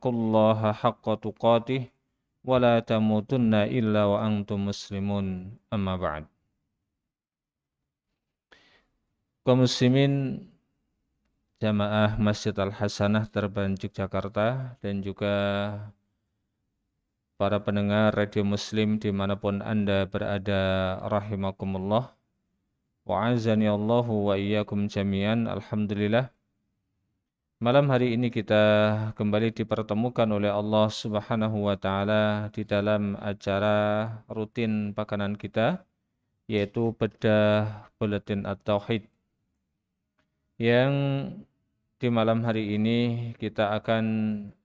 taqullaha haqqa tuqatih wa la tamutunna illa wa antum muslimun. Amma ba'd. Kaum muslimin jamaah Masjid Al-Hasanah Terban Yogyakarta dan juga para pendengar radio muslim dimanapun Anda berada, rahimakumullah. Wa'azani Allahu wa iyyakum jami'an. Alhamdulillah, malam hari ini kita kembali dipertemukan oleh Allah Subhanahu wa taala di dalam acara rutin pakanan kita, yaitu Bedah Buletin At-Tauhid, yang di malam hari ini kita akan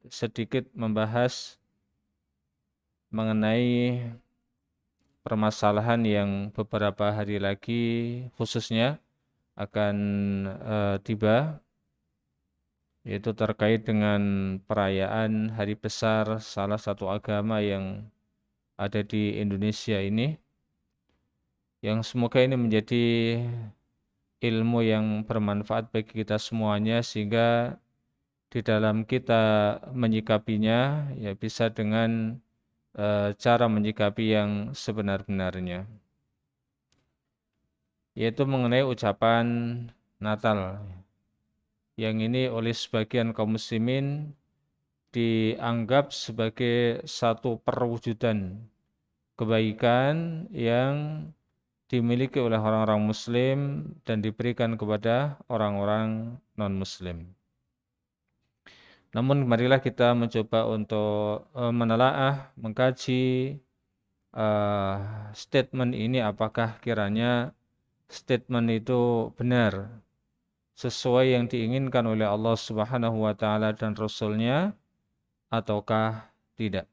sedikit membahas mengenai permasalahan yang beberapa hari lagi khususnya akan tiba, yaitu terkait dengan perayaan hari besar salah satu agama yang ada di Indonesia ini, yang semoga ini menjadi ilmu yang bermanfaat bagi kita semuanya, sehingga di dalam kita menyikapinya ya bisa dengan cara menyikapi yang sebenar-benarnya, yaitu mengenai ucapan Natal, yang ini oleh sebagian kaum muslimin dianggap sebagai satu perwujudan kebaikan yang dimiliki oleh orang-orang muslim dan diberikan kepada orang-orang non-muslim. Namun marilah kita mencoba untuk menelaah, mengkaji statement ini, apakah kiranya statement itu benar sesuai yang diinginkan oleh Allah Subhanahu wa taala dan Rasul-Nya ataukah tidak.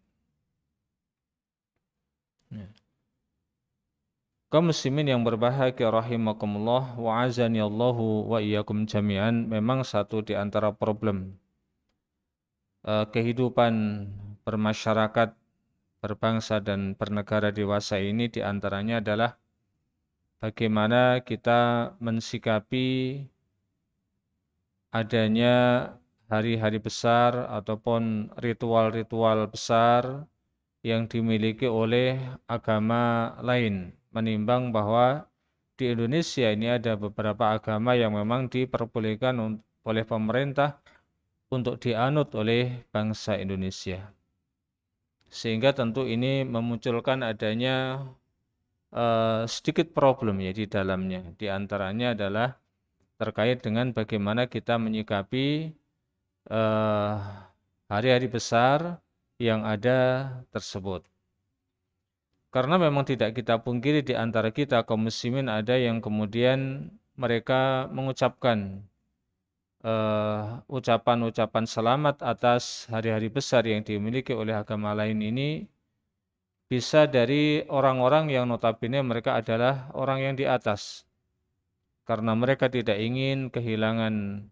Kaum muslimin yang berbahagia rahimakumullah, wa'azani Allahu wa iyyakum jami'an, memang satu di antara problem kehidupan bermasyarakat, berbangsa dan bernegara dewasa ini di antaranya adalah bagaimana kita mensikapi adanya hari-hari besar ataupun ritual-ritual besar yang dimiliki oleh agama lain, menimbang bahwa di Indonesia ini ada beberapa agama yang memang diperbolehkan oleh pemerintah untuk dianut oleh bangsa Indonesia. Sehingga tentu ini memunculkan adanya sedikit problem ya di dalamnya. Di antaranya adalah terkait dengan bagaimana kita menyikapi hari-hari besar yang ada tersebut. Karena memang tidak kita pungkiri di antara kita kaum muslimin ada yang kemudian mereka mengucapkan ucapan-ucapan selamat atas hari-hari besar yang dimiliki oleh agama lain ini, bisa dari orang-orang yang notabene mereka adalah orang yang di atas, karena mereka tidak ingin kehilangan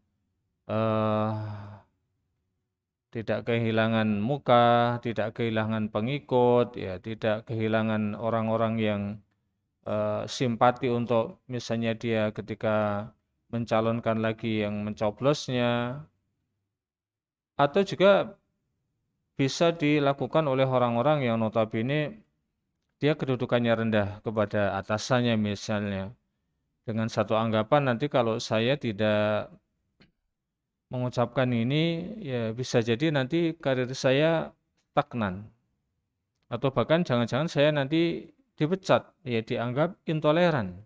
tidak kehilangan muka, tidak kehilangan pengikut, ya, tidak kehilangan orang-orang yang simpati untuk misalnya dia ketika mencalonkan lagi yang mencoblosnya, atau juga bisa dilakukan oleh orang-orang yang notabene dia kedudukannya rendah kepada atasannya misalnya, dengan satu anggapan nanti kalau saya tidak mengucapkan ini ya bisa jadi nanti karir saya stagnan, atau bahkan jangan-jangan saya nanti dipecat, ya dianggap intoleran.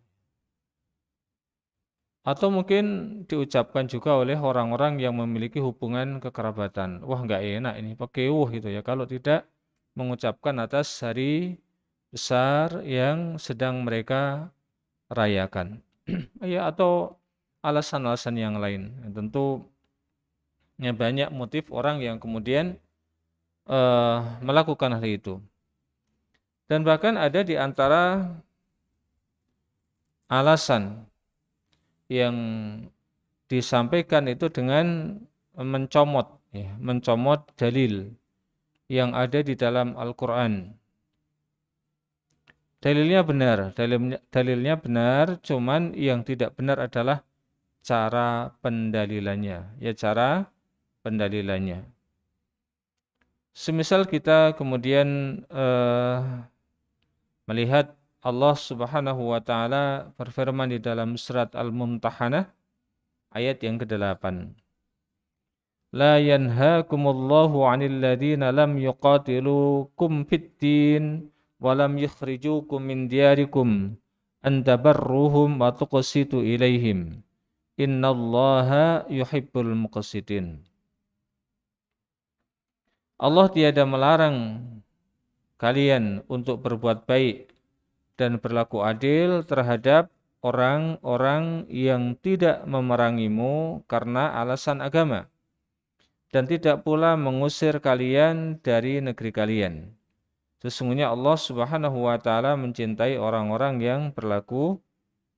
Atau mungkin diucapkan juga oleh orang-orang yang memiliki hubungan kekerabatan. Wah, nggak enak ini, pekewuh gitu ya, kalau tidak mengucapkan atas hari besar yang sedang mereka rayakan. Ya, atau alasan-alasan yang lain. Tentu ya, banyak motif orang yang kemudian melakukan hal itu. Dan bahkan ada di antara alasan yang disampaikan itu dengan mencomot dalil yang ada di dalam Al-Quran. Dalilnya benar, cuman yang tidak benar adalah cara pendalilannya. Ya, cara pendalilannya. Semisal kita kemudian melihat Allah Subhanahu wa taala berfirman di dalam surat Al-Mumtahanah ayat yang ke-8. La yanhaakumullahu 'anil ladzina lam yuqatilukum fid-din wa lam yukhrijukum min diyarikum an tabarruhum wa tuqsitu ilaihim. Innallaha yuhibbul muqsitin. Allah tiada melarang kalian untuk berbuat baik dan berlaku adil terhadap orang-orang yang tidak memerangimu karena alasan agama, dan tidak pula mengusir kalian dari negeri kalian. Sesungguhnya Allah Subhanahu wa taala mencintai orang-orang yang berlaku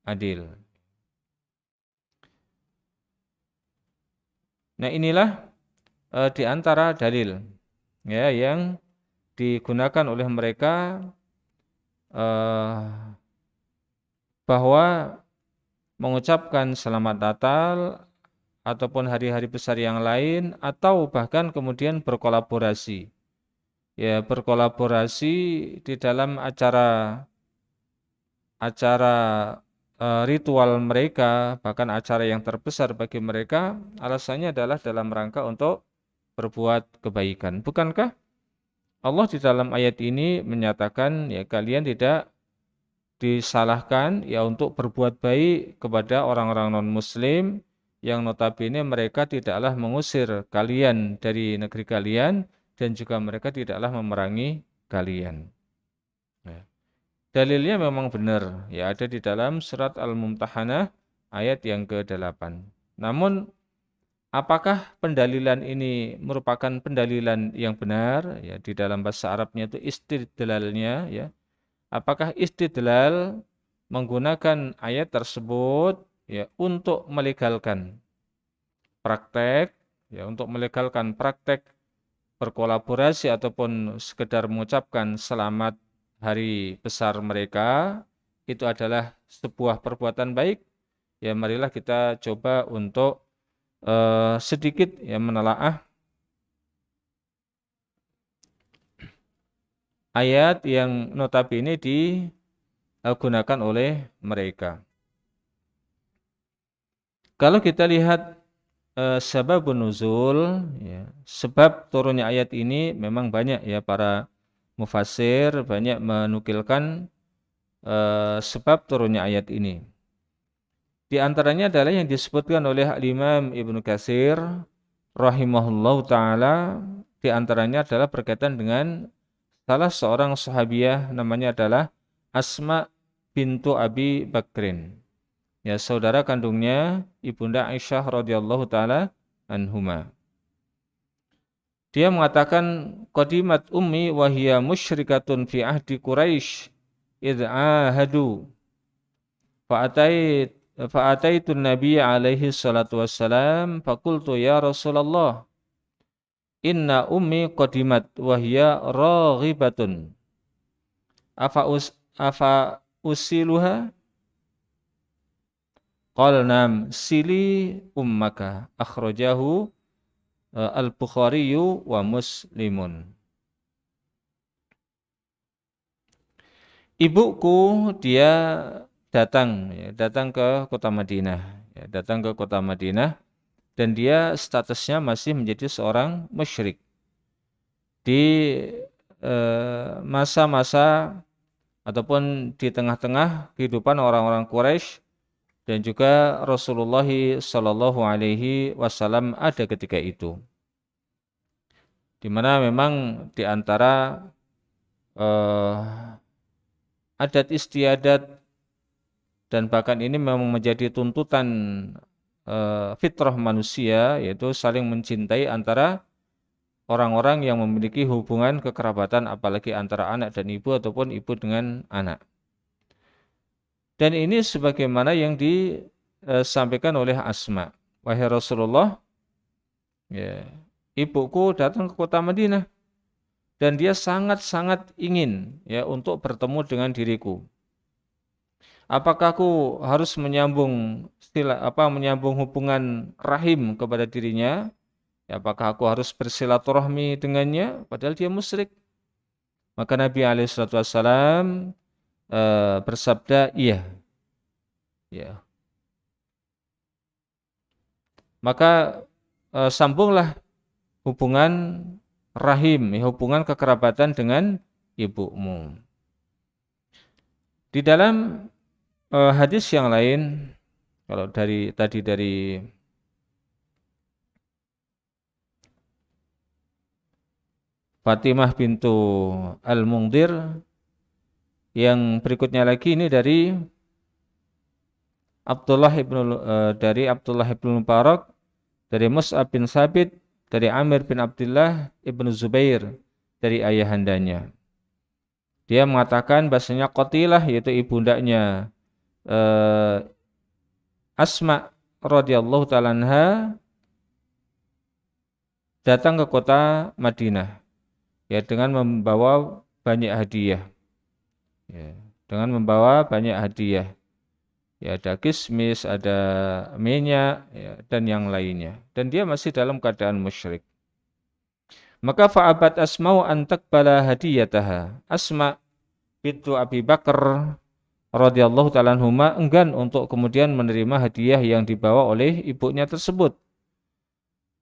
adil. Nah, inilah di antara dalil ya yang digunakan oleh mereka bahwa mengucapkan selamat Natal ataupun hari-hari besar yang lain, atau bahkan kemudian berkolaborasi. Ya, berkolaborasi di dalam acara ritual mereka, bahkan acara yang terbesar bagi mereka, alasannya adalah dalam rangka untuk berbuat kebaikan. Bukankah Allah di dalam ayat ini menyatakan ya kalian tidak disalahkan ya untuk berbuat baik kepada orang-orang non-muslim yang notabene mereka tidaklah mengusir kalian dari negeri kalian dan juga mereka tidaklah memerangi kalian. Ya. Dalilnya memang benar ya ada di dalam surat Al-Mumtahanah ayat yang ke-8. Namun apakah pendalilan ini merupakan pendalilan yang benar? Ya, di dalam bahasa Arabnya itu istidlalnya, ya. Apakah istidlal menggunakan ayat tersebut ya untuk melegalkan praktek, ya untuk melegalkan praktek berkolaborasi ataupun sekedar mengucapkan selamat hari besar mereka itu adalah sebuah perbuatan baik? Ya, marilah kita coba untuk sedikit ya menelaah ayat yang notabene digunakan oleh mereka. Kalau kita lihat sababun nuzul, ya, sebab turunnya ayat ini memang banyak ya para mufassir banyak menukilkan sebab turunnya ayat ini. Di antaranya adalah yang disebutkan oleh Imam Ibnu Katsir rahimahullahu taala, di antaranya adalah berkaitan dengan salah seorang sahabiah namanya adalah Asma bintu Abi Bakrin. Ya, saudara kandungnya Ibunda Aisyah radhiyallahu taala anhuma. Dia mengatakan qadimat ummi wa hiya musyrikatun fi ahdi Quraisy idh ahadu fa'ataitun Nabi alaihi salatu wassalam faqultu ya Rasulullah inna ummi qadimat wa hiya raghibatun afa usiluha qala nam sili ummaka akhrajahu al-Bukhari wa Muslimun. Ibuku dia datang ke kota Madinah, ya, datang ke kota Madinah dan dia statusnya masih menjadi seorang musyrik. Di masa-masa ataupun di tengah-tengah kehidupan orang-orang Quraisy dan juga Rasulullah Shallallahu Alaihi Wasallam ada ketika itu, di mana memang di antara adat istiadat dan bahkan ini memang menjadi tuntutan fitrah manusia, yaitu saling mencintai antara orang-orang yang memiliki hubungan kekerabatan, apalagi antara anak dan ibu ataupun ibu dengan anak. Dan ini sebagaimana yang disampaikan oleh Asma, wahai Rasulullah, ya, ibuku datang ke kota Madinah dan dia sangat-sangat ingin ya untuk bertemu dengan diriku. Apakah aku harus menyambung hubungan rahim kepada dirinya Ya, apakah aku harus bersilaturahmi dengannya padahal dia musyrik? Maka Nabi SAW bersabda, iya. Ya. Maka sambunglah hubungan rahim, hubungan kekerabatan dengan ibumu. Di dalam hadis yang lain, kalau dari Fatimah bintu Al-Mundhir, yang berikutnya lagi ini dari Abdullah ibnu Mubarak, dari Mus'ab bin Sabit, dari Amir bin Abdullah ibnu Zubair, dari ayahandanya. Dia mengatakan bahasanya Qatilah, yaitu ibundanya Asma radhiyallahu ta'ala anha, datang ke kota Madinah, ya, dengan membawa banyak hadiah. Ya, dengan membawa banyak hadiah. Ya, ada kismis, ada minyak, ya, dan yang lainnya. Dan dia masih dalam keadaan musyrik. Maka fa'abat Asma'u an taqbala hadiyataha. Asma bintu Abi Bakar radhiyallahu ta'ala anhuma enggan untuk kemudian menerima hadiah yang dibawa oleh ibunya tersebut.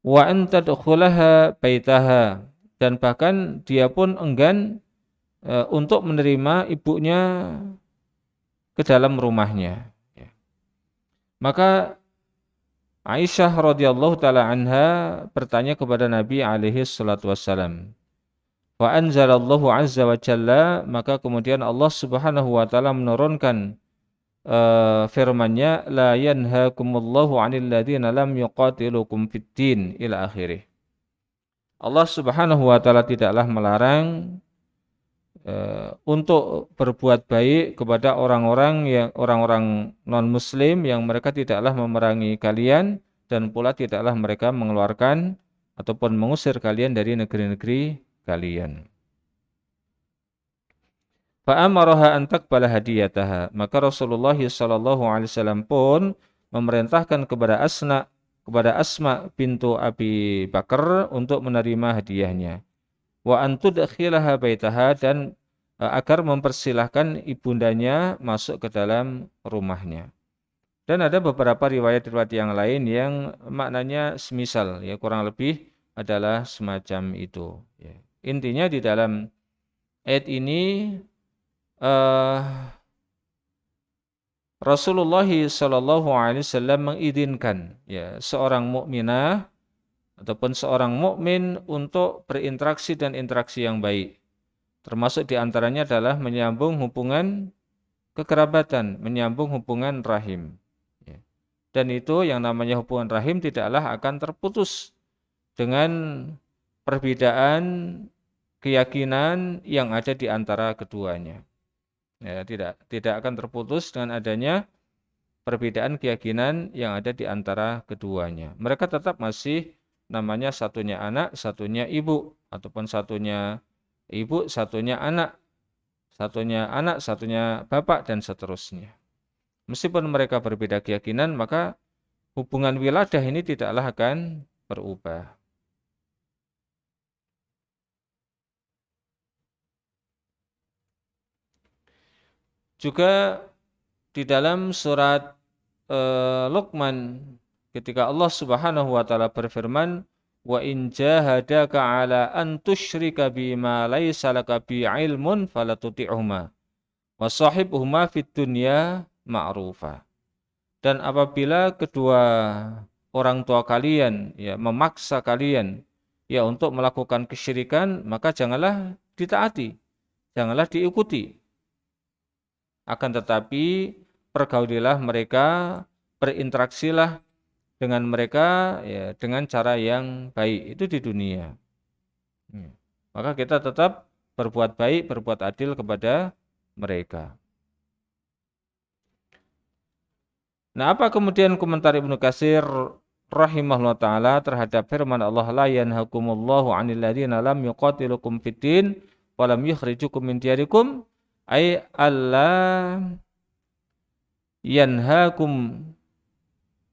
Wa an tadkhulaha baitaha, dan bahkan dia pun enggan untuk menerima ibunya ke dalam rumahnya. Ya. Maka Aisyah radhiyallahu taala anha bertanya kepada Nabi alaihi salatu wassalam. Wa anzalallahu azza wa jalla, maka kemudian Allah Subhanahu wa taala menurunkan firman-Nya, la yanhaakumullahu 'anil ladzina lam yuqatilukum fid din ila akhirih. Allah Subhanahu wa taala tidaklah melarang untuk berbuat baik kepada orang-orang non-muslim yang mereka tidaklah memerangi kalian, dan pula tidaklah mereka mengeluarkan ataupun mengusir kalian dari negeri-negeri kalian. Fa'amaraha an taqbala hadiyataha, maka Rasulullah sallallahu alaihi wasallam pun memerintahkan kepada Asma bintu Abi Bakar untuk menerima hadiahnya. Wa antudkhilaha baitaha, dan agar mempersilahkan ibundanya masuk ke dalam rumahnya. Dan ada beberapa riwayat-riwayat yang lain yang maknanya semisal, ya, kurang lebih adalah semacam itu, ya. Intinya di dalam ayat ini Rasulullah sallallahu alaihi wasallam mengizinkan, ya, seorang mukminah ataupun seorang mukmin untuk berinteraksi dan interaksi yang baik. Termasuk diantaranya adalah menyambung hubungan kekerabatan, menyambung hubungan rahim. Ya. Dan itu yang namanya hubungan rahim tidaklah akan terputus dengan perbedaan keyakinan yang ada di antara keduanya. Ya, tidak akan terputus dengan adanya perbedaan keyakinan yang ada di antara keduanya. Mereka tetap masih namanya satunya anak, satunya ibu, ataupun satunya ibu, satunya anak, satunya bapak, dan seterusnya. Meskipun mereka berbeda keyakinan, maka hubungan wiladah ini tidaklah akan berubah. Juga di dalam surat Luqman, ketika Allah Subhanahu wa taala berfirman, wa in jahadaka ala an tusyrika bima laisa laka bi ilmun fala tuti'huma wa sahibhuma fid dunya ma'rufa. Dan apabila kedua orang tua kalian, ya, memaksa kalian, ya, untuk melakukan kesyirikan, maka janganlah ditaati, janganlah diikuti. Akan tetapi pergaulilah mereka, berinteraksilah dengan mereka, ya, dengan cara yang baik, itu di dunia. Maka kita tetap berbuat baik, berbuat adil kepada mereka. Nah, apa kemudian komentar Ibnu Katsir rahimahullah taala terhadap firman Allah, la yanhakumullahu 'anil ladzina lam yuqatilukum fid din wa lam yukhrijukum min diyarikum, ay alla yanhakum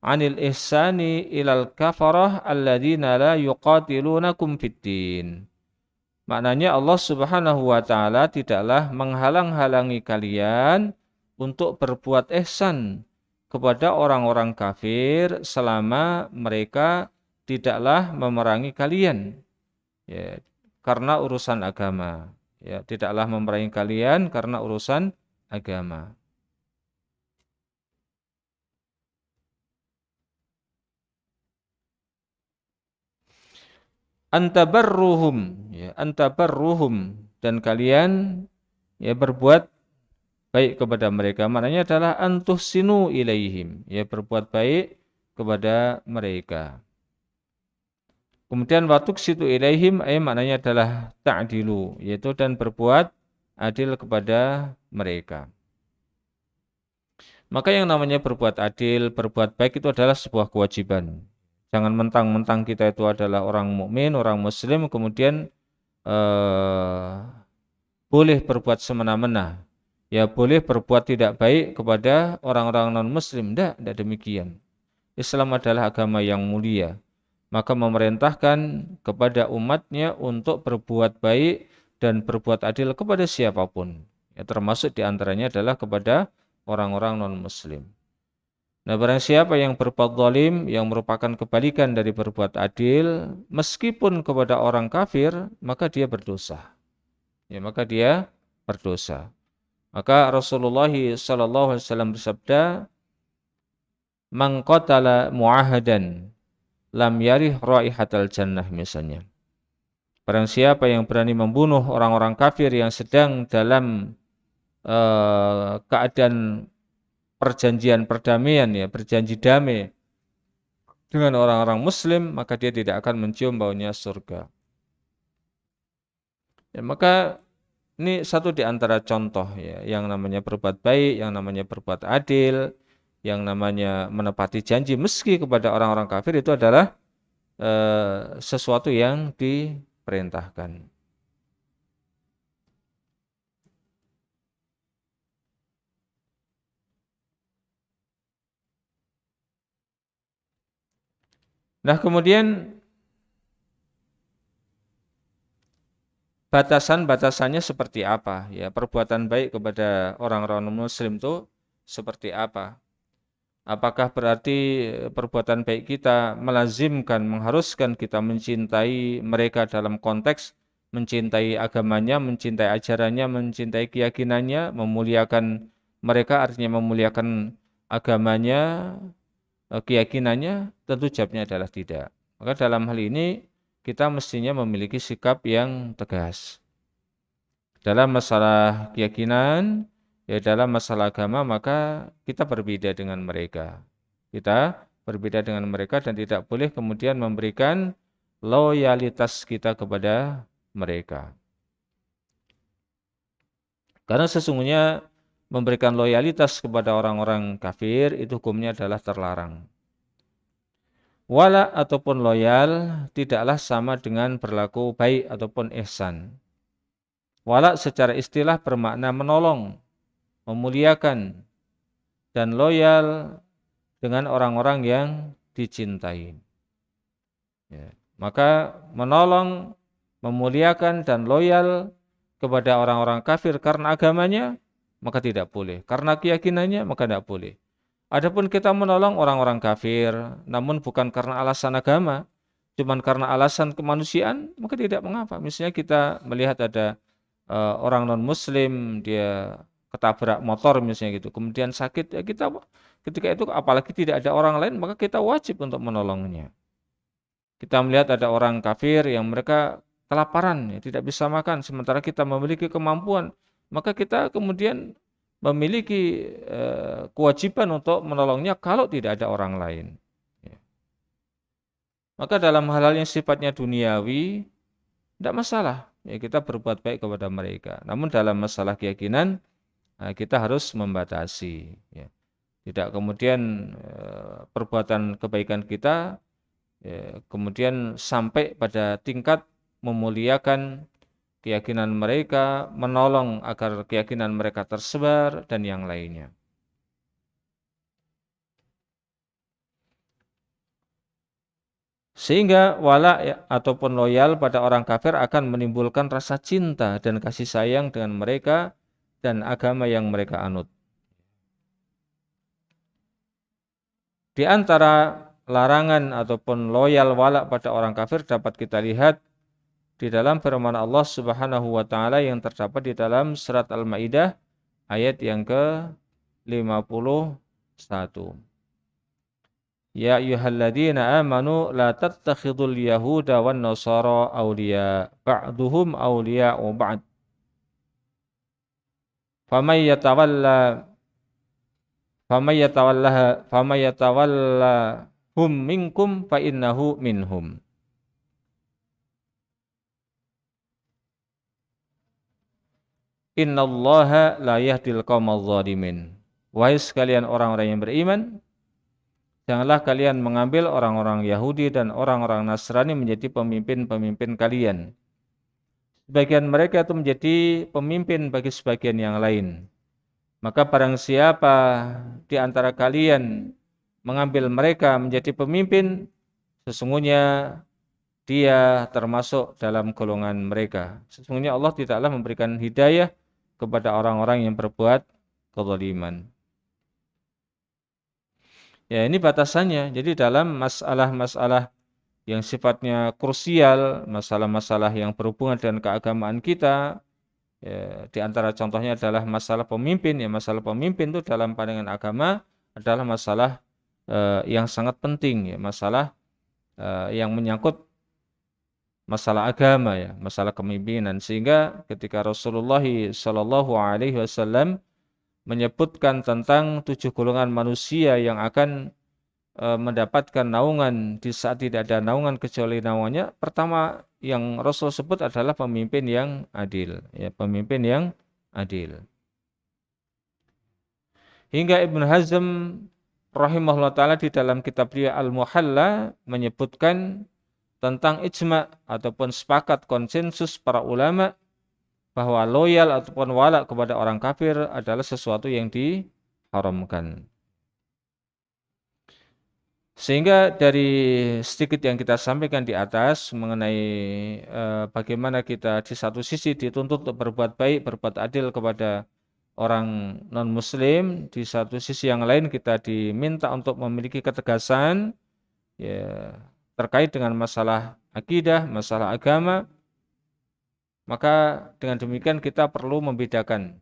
anil ihsani ilal kafarah alladzina la yuqatilunakum fiddin. Maknanya Allah Subhanahu wa taala tidaklah menghalang-halangi kalian untuk berbuat ihsan kepada orang-orang kafir selama mereka tidaklah memerangi kalian, ya, karena urusan agama. Ya, tidaklah memerangi kalian karena urusan agama. Antabarruhum, ya, antabarruhum, dan kalian ya berbuat baik kepada mereka. Maknanya adalah antuhsinu ilaihim, ya, berbuat baik kepada mereka. Kemudian watuksitu ilaihim, maknanya adalah ta'dilu, yaitu dan berbuat adil kepada mereka. Maka yang namanya berbuat adil, berbuat baik itu adalah sebuah kewajiban. Jangan mentang-mentang kita itu adalah orang mukmin, orang muslim, kemudian boleh berbuat semena-mena. Ya, boleh berbuat tidak baik kepada orang-orang non-muslim. Tidak demikian. Islam adalah agama yang mulia. Maka memerintahkan kepada umatnya untuk berbuat baik dan berbuat adil kepada siapapun. Ya, termasuk diantaranya adalah kepada orang-orang non-muslim. Nah, barang siapa yang berbuat zalim, yang merupakan kebalikan dari berbuat adil, meskipun kepada orang kafir, maka dia berdosa. Ya, maka dia berdosa. Maka Rasulullah SAW bersabda, "Man qatala mu'ahadan lam yarih raihatal jannah," misalnya. Barang siapa yang berani membunuh orang-orang kafir yang sedang dalam keadaan perjanjian perdamaian, ya, berjanji damai dengan orang-orang muslim, maka dia tidak akan mencium baunya surga. Ya, maka ini satu di antara contoh, ya, yang namanya berbuat baik, yang namanya berbuat adil, yang namanya menepati janji meski kepada orang-orang kafir itu adalah sesuatu yang diperintahkan. Nah, kemudian batasan-batasannya seperti apa? Ya, perbuatan baik kepada orang-orang muslim itu seperti apa? Apakah berarti perbuatan baik kita melazimkan, mengharuskan kita mencintai mereka dalam konteks mencintai agamanya, mencintai ajarannya, mencintai keyakinannya, memuliakan mereka artinya memuliakan agamanya, keyakinannya? Tentu jawabnya adalah tidak. Maka dalam hal ini kita mestinya memiliki sikap yang tegas. Dalam masalah keyakinan, ya, dalam masalah agama, maka kita berbeda dengan mereka. Kita berbeda dengan mereka dan tidak boleh kemudian memberikan loyalitas kita kepada mereka. Karena sesungguhnya memberikan loyalitas kepada orang-orang kafir itu hukumnya adalah terlarang. Wala ataupun loyal tidaklah sama dengan berlaku baik ataupun ihsan. Wala secara istilah bermakna menolong, memuliakan, dan loyal dengan orang-orang yang dicintai. Ya. Maka menolong, memuliakan, dan loyal kepada orang-orang kafir karena agamanya, maka tidak boleh. Karena keyakinannya, maka tidak boleh. Adapun kita menolong orang-orang kafir, namun bukan karena alasan agama, cuman karena alasan kemanusiaan, maka tidak mengapa. Misalnya kita melihat ada orang non-muslim, dia ketabrak motor misalnya gitu, kemudian sakit, ya kita ketika itu apalagi tidak ada orang lain, maka kita wajib untuk menolongnya. Kita melihat ada orang kafir yang mereka kelaparan, ya, tidak bisa makan, sementara kita memiliki kemampuan, maka kita kemudian memiliki kewajiban untuk menolongnya kalau tidak ada orang lain. Ya. Maka dalam hal-hal yang sifatnya duniawi, tidak masalah. Ya, kita berbuat baik kepada mereka. Namun dalam masalah keyakinan kita harus membatasi. Ya. Tidak kemudian perbuatan kebaikan kita kemudian sampai pada tingkat memuliakan keyakinan mereka, menolong agar keyakinan mereka tersebar dan yang lainnya. Sehingga wala ataupun loyal pada orang kafir akan menimbulkan rasa cinta dan kasih sayang dengan mereka dan agama yang mereka anut. Di antara larangan ataupun loyal wala pada orang kafir dapat kita lihat di dalam firman Allah Subhanahu wa taala yang terdapat di dalam surat Al-Maidah ayat yang ke-51. Ya ayyuhalladzina amanu la tattakhidul yahuda wan nasara awliya ba'duhum awliya'u ba'd. Faman yatawallahum minkum fa innahu minhum. Innallaha la yahdil qaumadz zalimin. Wahai sekalian orang-orang yang beriman, janganlah kalian mengambil orang-orang Yahudi dan orang-orang Nasrani menjadi pemimpin-pemimpin kalian. Sebagian mereka itu menjadi pemimpin bagi sebagian yang lain. Maka barang siapa di antara kalian mengambil mereka menjadi pemimpin, sesungguhnya dia termasuk dalam golongan mereka. Sesungguhnya Allah tidaklah memberikan hidayah kepada orang-orang yang berbuat kezaliman. Ya, ini batasannya. Jadi dalam masalah-masalah yang sifatnya krusial, masalah-masalah yang berhubungan dengan keagamaan kita, ya, di antara contohnya adalah masalah pemimpin. Ya, masalah pemimpin itu dalam pandangan agama adalah masalah yang sangat penting, ya, masalah yang menyangkut masalah agama, ya, masalah kepemimpinan. Sehingga ketika Rasulullah Shallallahu Alaihi Wasallam menyebutkan tentang 7 golongan manusia yang akan mendapatkan naungan di saat tidak ada naungan kecuali naungannya, pertama yang Rasul sebut adalah pemimpin yang adil, ya, pemimpin yang adil. Hingga Ibn Hazm rahimahullah ta'ala di dalam kitab dia Al-Muhalla menyebutkan tentang ijma' ataupun sepakat konsensus para ulama bahwa loyal ataupun wala kepada orang kafir adalah sesuatu yang diharamkan. Sehingga dari sedikit yang kita sampaikan di atas mengenai bagaimana kita di satu sisi dituntut untuk berbuat baik, berbuat adil kepada orang non-muslim, di satu sisi yang lain kita diminta untuk memiliki ketegasan, ya, terkait dengan masalah akidah, masalah agama. Maka dengan demikian kita perlu membedakan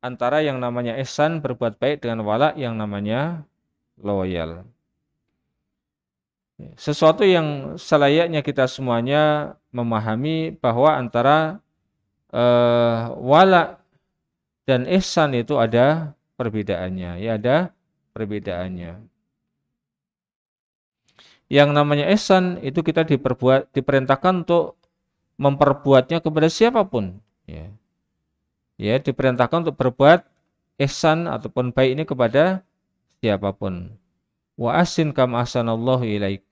antara yang namanya ihsan, berbuat baik, dengan wala yang namanya loyal. Sesuatu yang selayaknya kita semuanya memahami bahwa antara wala dan ihsan itu ada perbedaannya, ya, ada perbedaannya. Yang namanya ihsan itu kita diperintahkan untuk memperbuatnya kepada siapapun, ya. Ya, diperintahkan untuk berbuat ihsan ataupun baik ini kepada siapapun. Wa ahsin kama ahsanallahu ilaik.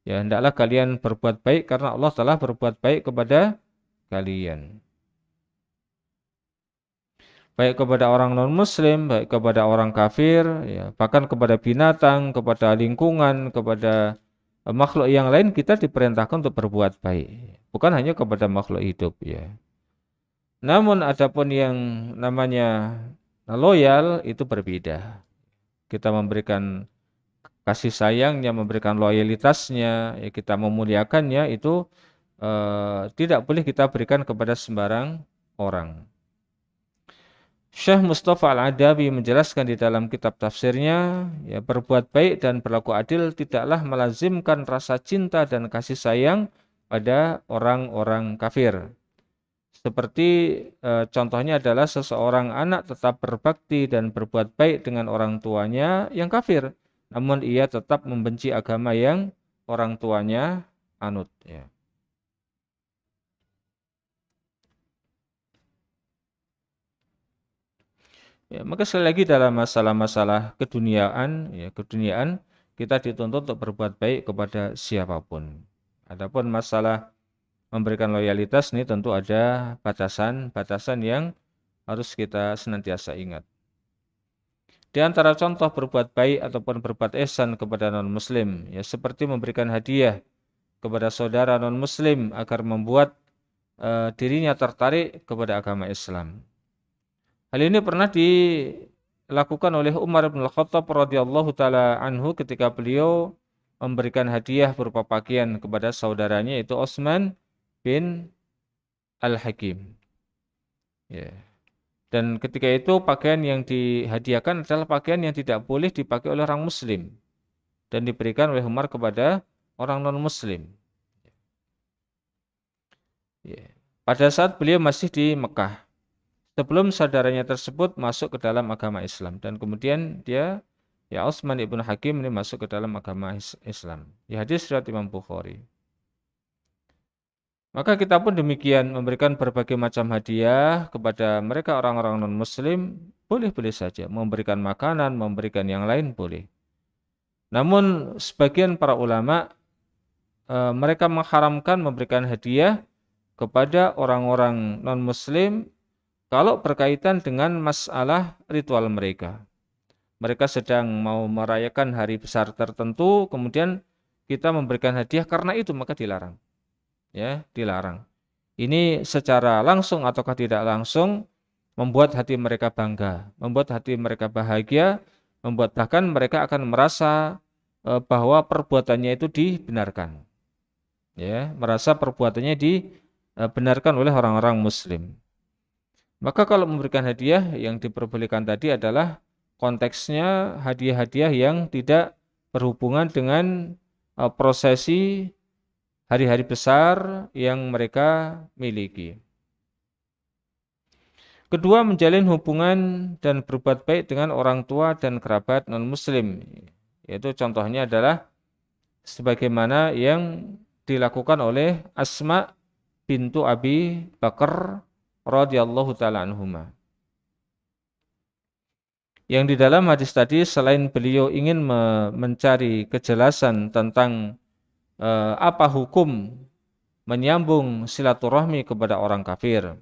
Ya, hendaklah kalian berbuat baik karena Allah telah berbuat baik kepada kalian. Baik kepada orang non-muslim, baik kepada orang kafir, ya, bahkan kepada binatang, kepada lingkungan, kepada makhluk yang lain kita diperintahkan untuk berbuat baik. Bukan hanya kepada makhluk hidup, ya. Namun adapun yang namanya loyal itu berbeda. Kita memberikan kasih sayangnya, memberikan loyalitasnya, ya, kita memuliakannya itu tidak boleh kita berikan kepada sembarang orang. Syekh Mustafa Al-Adawi menjelaskan di dalam kitab tafsirnya, ya, berbuat baik dan berlaku adil tidaklah melazimkan rasa cinta dan kasih sayang pada orang-orang kafir. Seperti contohnya adalah seseorang anak tetap berbakti dan berbuat baik dengan orang tuanya yang kafir, namun ia tetap membenci agama yang orang tuanya anut, ya. Ya, maka sekali lagi dalam masalah-masalah keduniaan, ya, keduniaan kita dituntut untuk berbuat baik kepada siapapun. Adapun masalah memberikan loyalitas ini tentu ada batasan-batasan yang harus kita senantiasa ingat. Di antara contoh berbuat baik ataupun berbuat ihsan kepada non-muslim, ya seperti memberikan hadiah kepada saudara non-muslim agar membuat dirinya tertarik kepada agama Islam. Hal ini pernah dilakukan oleh Umar bin Al-Khattab radhiyallahu taala anhu ketika beliau memberikan hadiah berupa pakaian kepada saudaranya yaitu Utsman bin Al-Hakim. Ya. Dan ketika itu pakaian yang dihadiahkan adalah pakaian yang tidak boleh dipakai oleh orang muslim dan diberikan oleh Umar kepada orang non-muslim. Ya. Pada saat beliau masih di Mekah, sebelum saudaranya tersebut masuk ke dalam agama Islam dan kemudian dia ya Utsman ibn Hakim ini masuk ke dalam agama Islam. Ya, hadis riwayat Imam Bukhari. Maka kita pun demikian memberikan berbagai macam hadiah kepada mereka orang-orang non-muslim, boleh-boleh saja. Memberikan makanan, memberikan yang lain boleh. Namun sebagian para ulama mereka mengharamkan memberikan hadiah kepada orang-orang non-muslim kalau berkaitan dengan masalah ritual mereka. Mereka sedang mau merayakan hari besar tertentu, kemudian kita memberikan hadiah karena itu maka dilarang. Ya, dilarang. Ini secara langsung ataukah tidak langsung membuat hati mereka bangga, membuat hati mereka bahagia, membuat bahkan mereka akan merasa bahwa perbuatannya itu dibenarkan. Ya, merasa perbuatannya dibenarkan oleh orang-orang muslim. Maka kalau memberikan hadiah yang diperbolehkan tadi adalah konteksnya hadiah-hadiah yang tidak berhubungan dengan prosesi hari-hari besar yang mereka miliki. Kedua, menjalin hubungan dan berbuat baik dengan orang tua dan kerabat non-muslim. Yaitu contohnya adalah sebagaimana yang dilakukan oleh Asma bintu Abi Bakar radhiyallahu taala anhuma. Yang di dalam hadis tadi selain beliau ingin mencari kejelasan tentang apa hukum menyambung silaturahmi kepada orang kafir,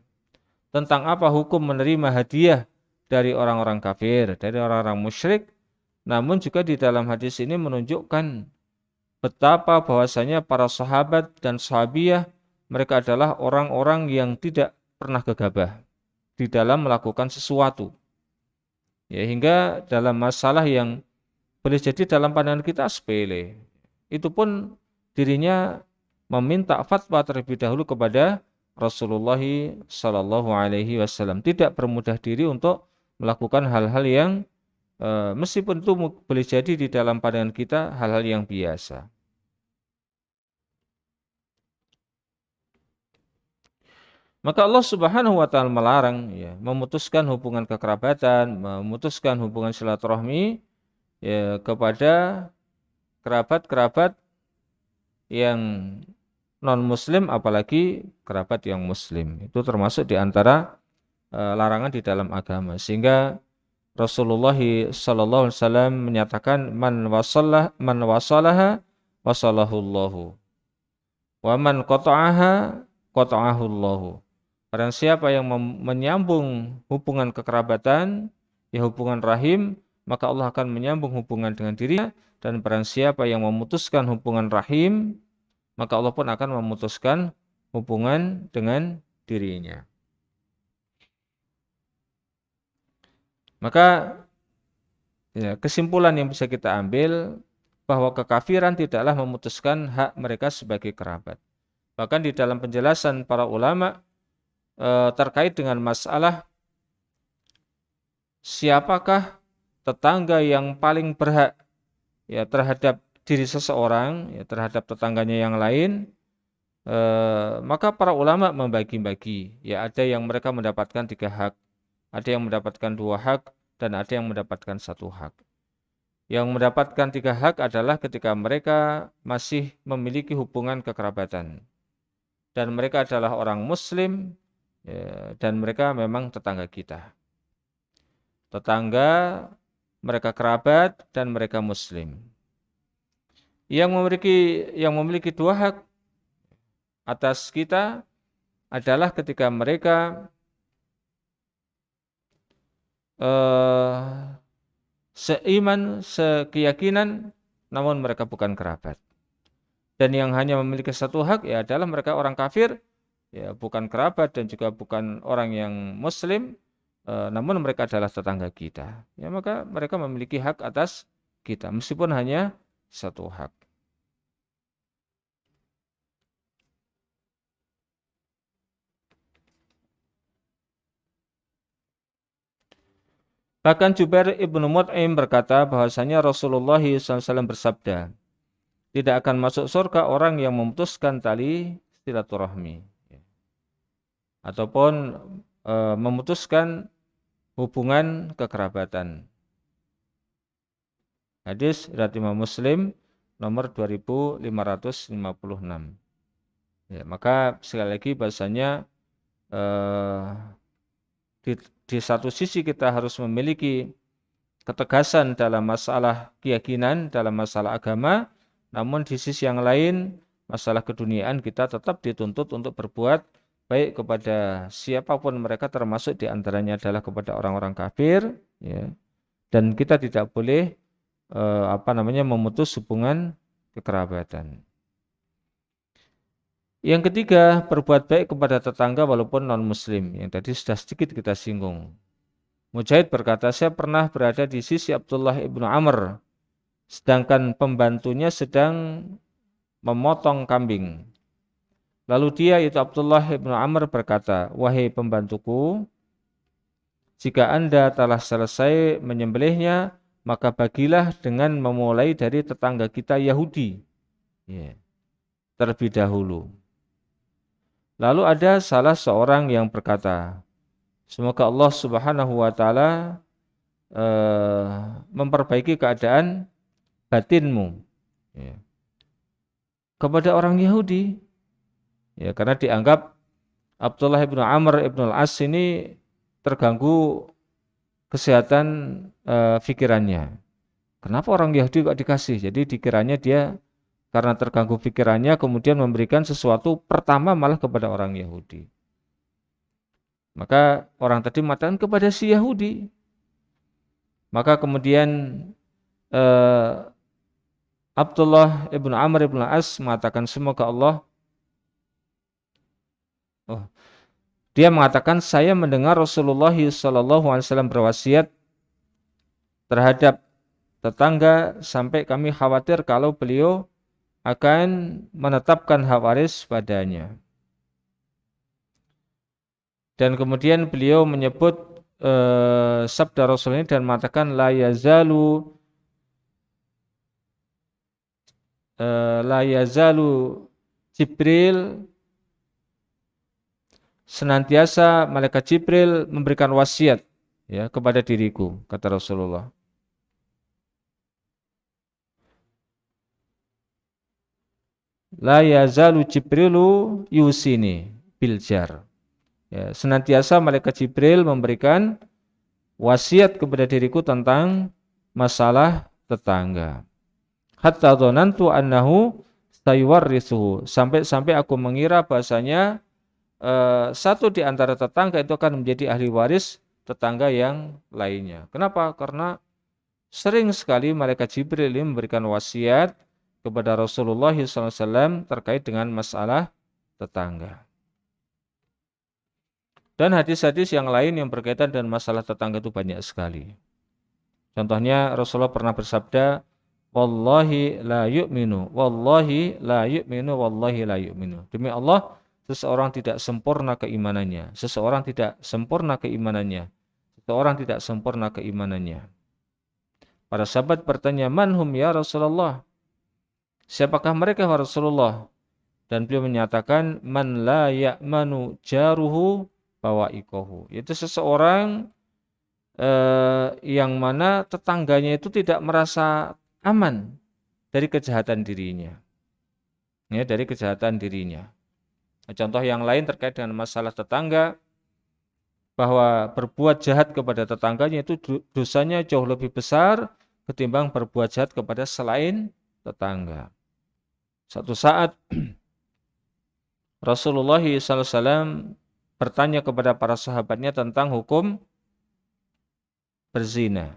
tentang apa hukum menerima hadiah dari orang-orang kafir, dari orang-orang musyrik, namun juga di dalam hadis ini menunjukkan betapa bahwasanya para sahabat dan sahabiah mereka adalah orang-orang yang tidak pernah gegabah di dalam melakukan sesuatu. Ya, hingga dalam masalah yang boleh jadi dalam pandangan kita sepele, itu pun dirinya meminta fatwa terlebih dahulu kepada Rasulullah Sallallahu Alaihi Wasallam, tidak bermudah diri untuk melakukan hal-hal yang meskipun itu boleh jadi di dalam pandangan kita hal-hal yang biasa. Maka Allah Subhanahu wa taala melarang ya, memutuskan hubungan kekerabatan, memutuskan hubungan silaturahmi ya, kepada kerabat-kerabat yang non-muslim apalagi kerabat yang muslim. Itu termasuk di antara larangan di dalam agama. Sehingga Rasulullah sallallahu alaihi wasallam menyatakan man wasalaha wasalahullahu wa man qata'aha qata'ahullahu. Barang siapa yang menyambung hubungan kekerabatan, ya hubungan rahim, maka Allah akan menyambung hubungan dengan dirinya. Dan barang siapa yang memutuskan hubungan rahim, maka Allah pun akan memutuskan hubungan dengan dirinya. Maka ya, kesimpulan yang bisa kita ambil bahwa kekafiran tidaklah memutuskan hak mereka sebagai kerabat. Bahkan di dalam penjelasan para ulama terkait dengan masalah siapakah tetangga yang paling berhak ya terhadap diri seseorang, ya terhadap tetangganya yang lain, maka para ulama membagi-bagi. Ya ada yang mereka mendapatkan 3 hak, ada yang mendapatkan 2 hak, dan ada yang mendapatkan 1 hak. Yang mendapatkan 3 hak adalah ketika mereka masih memiliki hubungan kekerabatan, dan mereka adalah orang Muslim, ya, dan mereka memang tetangga kita. Tetangga, mereka kerabat, dan mereka Muslim. Yang memiliki 2 hak atas kita adalah ketika mereka seiman, sekeyakinan, namun mereka bukan kerabat. Dan yang hanya memiliki satu hak ya adalah mereka orang kafir, ya bukan kerabat dan juga bukan orang yang muslim, namun mereka adalah tetangga kita. Ya maka mereka memiliki hak atas kita meskipun hanya satu hak. Bahkan Jubair ibnu Mut'im berkata bahwasanya Rasulullah SAW bersabda, tidak akan masuk surga orang yang memutuskan tali silaturahmi ataupun memutuskan hubungan kekerabatan. Hadis riwayat Imam Muslim nomor 2556. Ya, maka sekali lagi bahasanya di satu sisi kita harus memiliki ketegasan dalam masalah keyakinan, dalam masalah agama, namun di sisi yang lain masalah keduniaan kita tetap dituntut untuk berbuat baik kepada siapapun mereka, termasuk di antaranya adalah kepada orang-orang kafir, ya. Dan kita tidak boleh memutus hubungan kekerabatan. Yang ketiga, berbuat baik kepada tetangga walaupun non-muslim. Yang tadi sudah sedikit kita singgung. Mujahid berkata, saya pernah berada di sisi Abdullah ibnu Amr, sedangkan pembantunya sedang memotong kambing. Lalu dia, itu Abdullah ibnu Amr berkata, wahai pembantuku, jika Anda telah selesai menyembelihnya, maka bagilah dengan memulai dari tetangga kita Yahudi, terlebih dahulu. Lalu ada salah seorang yang berkata, semoga Allah Subhanahu wa taala memperbaiki keadaan batinmu, kepada orang Yahudi. Ya, karena dianggap Abdullah ibnu Amr ibnu al-As ini terganggu kesehatan pikirannya. Kenapa orang Yahudi kok dikasih? Jadi dikiranya dia karena terganggu pikirannya kemudian memberikan sesuatu pertama malah kepada orang Yahudi. Maka orang tadi mengatakan kepada si Yahudi. Maka kemudian Abdullah ibnu Amr ibnu As mengatakan semoga Allah. Dia mengatakan saya mendengar Rasulullah SAW berwasiat terhadap tetangga sampai kami khawatir kalau beliau akan menetapkan hak waris padanya. Dan kemudian beliau menyebut sabda Rasul ini dan mengatakan la yazalu Jibril, senantiasa malaikat Jibril memberikan wasiat ya kepada diriku, kata Rasulullah. La yazalu Jibrilu yusini biljar. Ya, senantiasa malaikat Jibril memberikan wasiat kepada diriku tentang masalah tetangga. Hatta dzanantu annahu sayuwarrisuhu, sampai aku mengira bahasanya satu di antara tetangga itu akan menjadi ahli waris tetangga yang lainnya. Kenapa? Karena sering sekali malaikat Jibril ini memberikan wasiat kepada Rasulullah SAW terkait dengan masalah tetangga. Dan hadis-hadis yang lain yang berkaitan dengan masalah tetangga itu banyak sekali. Contohnya Rasulullah pernah bersabda, wallahi la yu'minu, wallahi la yu'minu, wallahi la yu'minu. Demi Allah, seseorang tidak sempurna keimanannya. Seseorang tidak sempurna keimanannya. Seseorang tidak sempurna keimanannya. Para sahabat bertanya, manhum ya Rasulullah? Siapakah mereka ya Rasulullah? Dan beliau menyatakan, man la ya'manu jaruhu bawaikohu. Yaitu seseorang yang mana tetangganya itu tidak merasa aman dari kejahatan dirinya. Ya, dari kejahatan dirinya. Contoh yang lain terkait dengan masalah tetangga, bahwa berbuat jahat kepada tetangganya itu dosanya jauh lebih besar ketimbang berbuat jahat kepada selain tetangga. Satu saat Rasulullah SAW bertanya kepada para sahabatnya tentang hukum berzina.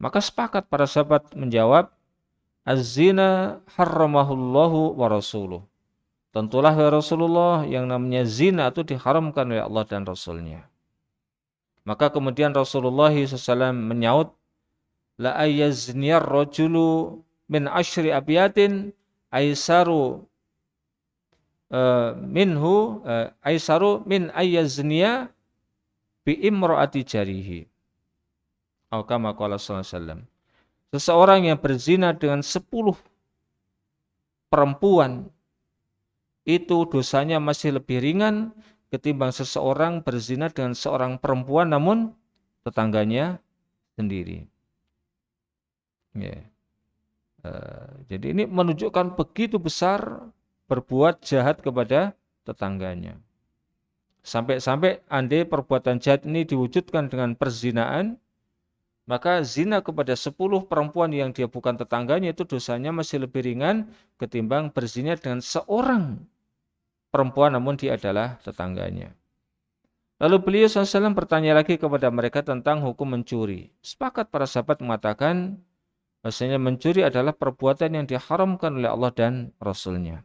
Maka sepakat para sahabat menjawab, az-zina harramahullahu wa rasuluh. Tentulah ya Rasulullah yang namanya zina itu diharamkan oleh Allah dan Rasulnya. Maka kemudian Rasulullah SAW menyaut, la ayyazniyar rajulu min ashri abiyatin aisaru aisaru min ayyazniya bi imraati jarihi. Atau kama qala sallallahu alaihi wasallam. Seseorang yang berzina dengan 10 perempuan itu dosanya masih lebih ringan ketimbang seseorang berzina dengan seorang perempuan namun tetangganya sendiri. Ya. Jadi ini menunjukkan begitu besar berbuat jahat kepada tetangganya. Sampai-sampai andai perbuatan jahat ini diwujudkan dengan perzinaan, maka zina kepada 10 perempuan yang dia bukan tetangganya itu dosanya masih lebih ringan ketimbang berzina dengan seorang perempuan namun dia adalah tetangganya. Lalu beliau SAW bertanya lagi kepada mereka tentang hukum mencuri. Sepakat para sahabat mengatakan bahasanya mencuri adalah perbuatan yang diharamkan oleh Allah dan Rasulnya.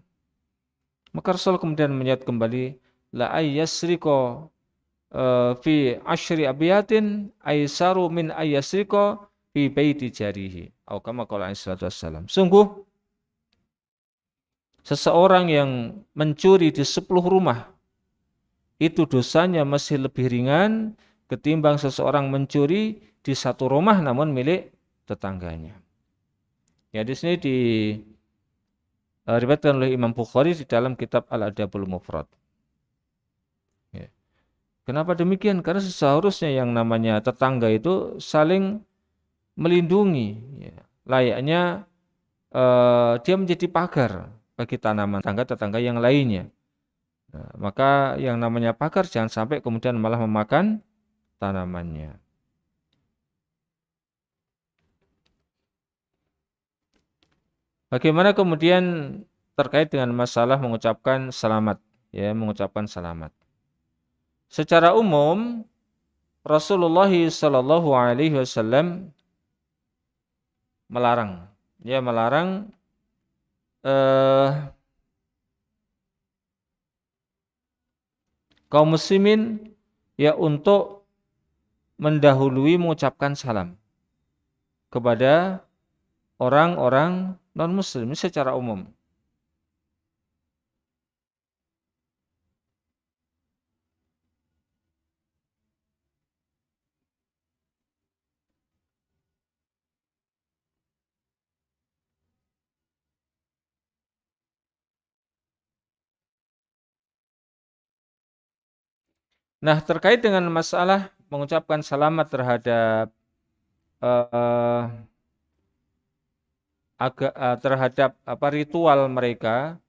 Maka Rasul kemudian menyebut kembali, la ayyasriko fi ashri abiyatin aisaru min ayyasriko fi baiti jarihi. Atau kama qala alaihi wasallam. Sungguh seseorang yang mencuri di 10 rumah itu dosanya masih lebih ringan ketimbang seseorang mencuri di 1 rumah namun milik tetangganya. Ya, di sini diriwayatkan oleh Imam Bukhari di dalam kitab Al-Adabul Mufrad. Ya. Kenapa demikian? Karena seharusnya yang namanya tetangga itu saling melindungi. Ya. Layaknya dia menjadi pagar bagi tanaman tetangga-tetangga yang lainnya. Nah, maka yang namanya pagar jangan sampai kemudian malah memakan tanamannya. Bagaimana kemudian terkait dengan masalah mengucapkan selamat, ya, mengucapkan selamat. Secara umum Rasulullah sallallahu alaihi wasallam melarang kaum muslimin ya untuk mendahului mengucapkan salam kepada orang-orang non-muslim secara umum. Nah, terkait dengan masalah mengucapkan selamat terhadap terhadap ritual mereka,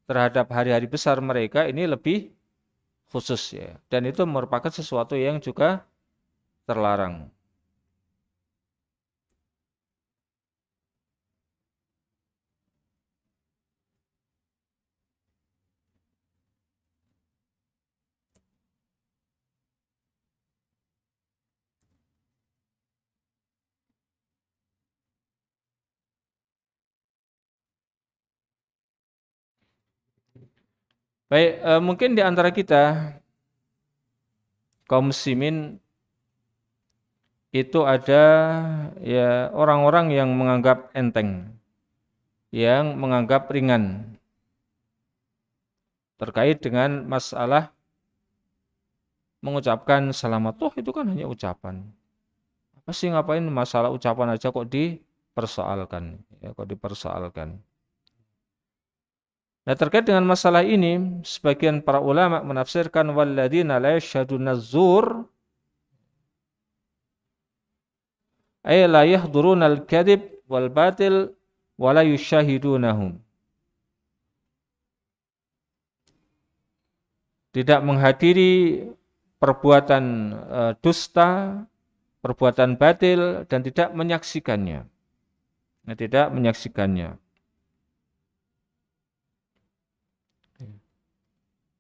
terhadap hari-hari besar mereka ini lebih khusus ya. Dan itu merupakan sesuatu yang juga terlarang. Baik, mungkin di antara kita kaum muslimin itu ada ya orang-orang yang menganggap enteng, yang menganggap ringan terkait dengan masalah mengucapkan selamat. Toh itu kan hanya ucapan. Apa sih ngapain masalah ucapan aja kok dipersoalkan? Ya, kok dipersoalkan. Nah, terkait dengan masalah ini, sebagian para ulama menafsirkan walladzina la yashhaduna zur ay la yahduruna al-kadhib wal batil wa la yushahidunahum. Tidak menghadiri perbuatan dusta, perbuatan batil dan tidak menyaksikannya. Nah, tidak menyaksikannya.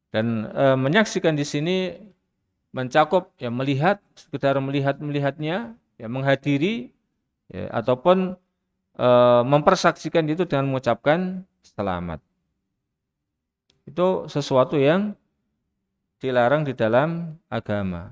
Dan menyaksikan di sini mencakup ya melihat, sekedar melihatnya, ya menghadiri ya, ataupun mempersaksikan itu dengan mengucapkan selamat. Itu sesuatu yang dilarang di dalam agama.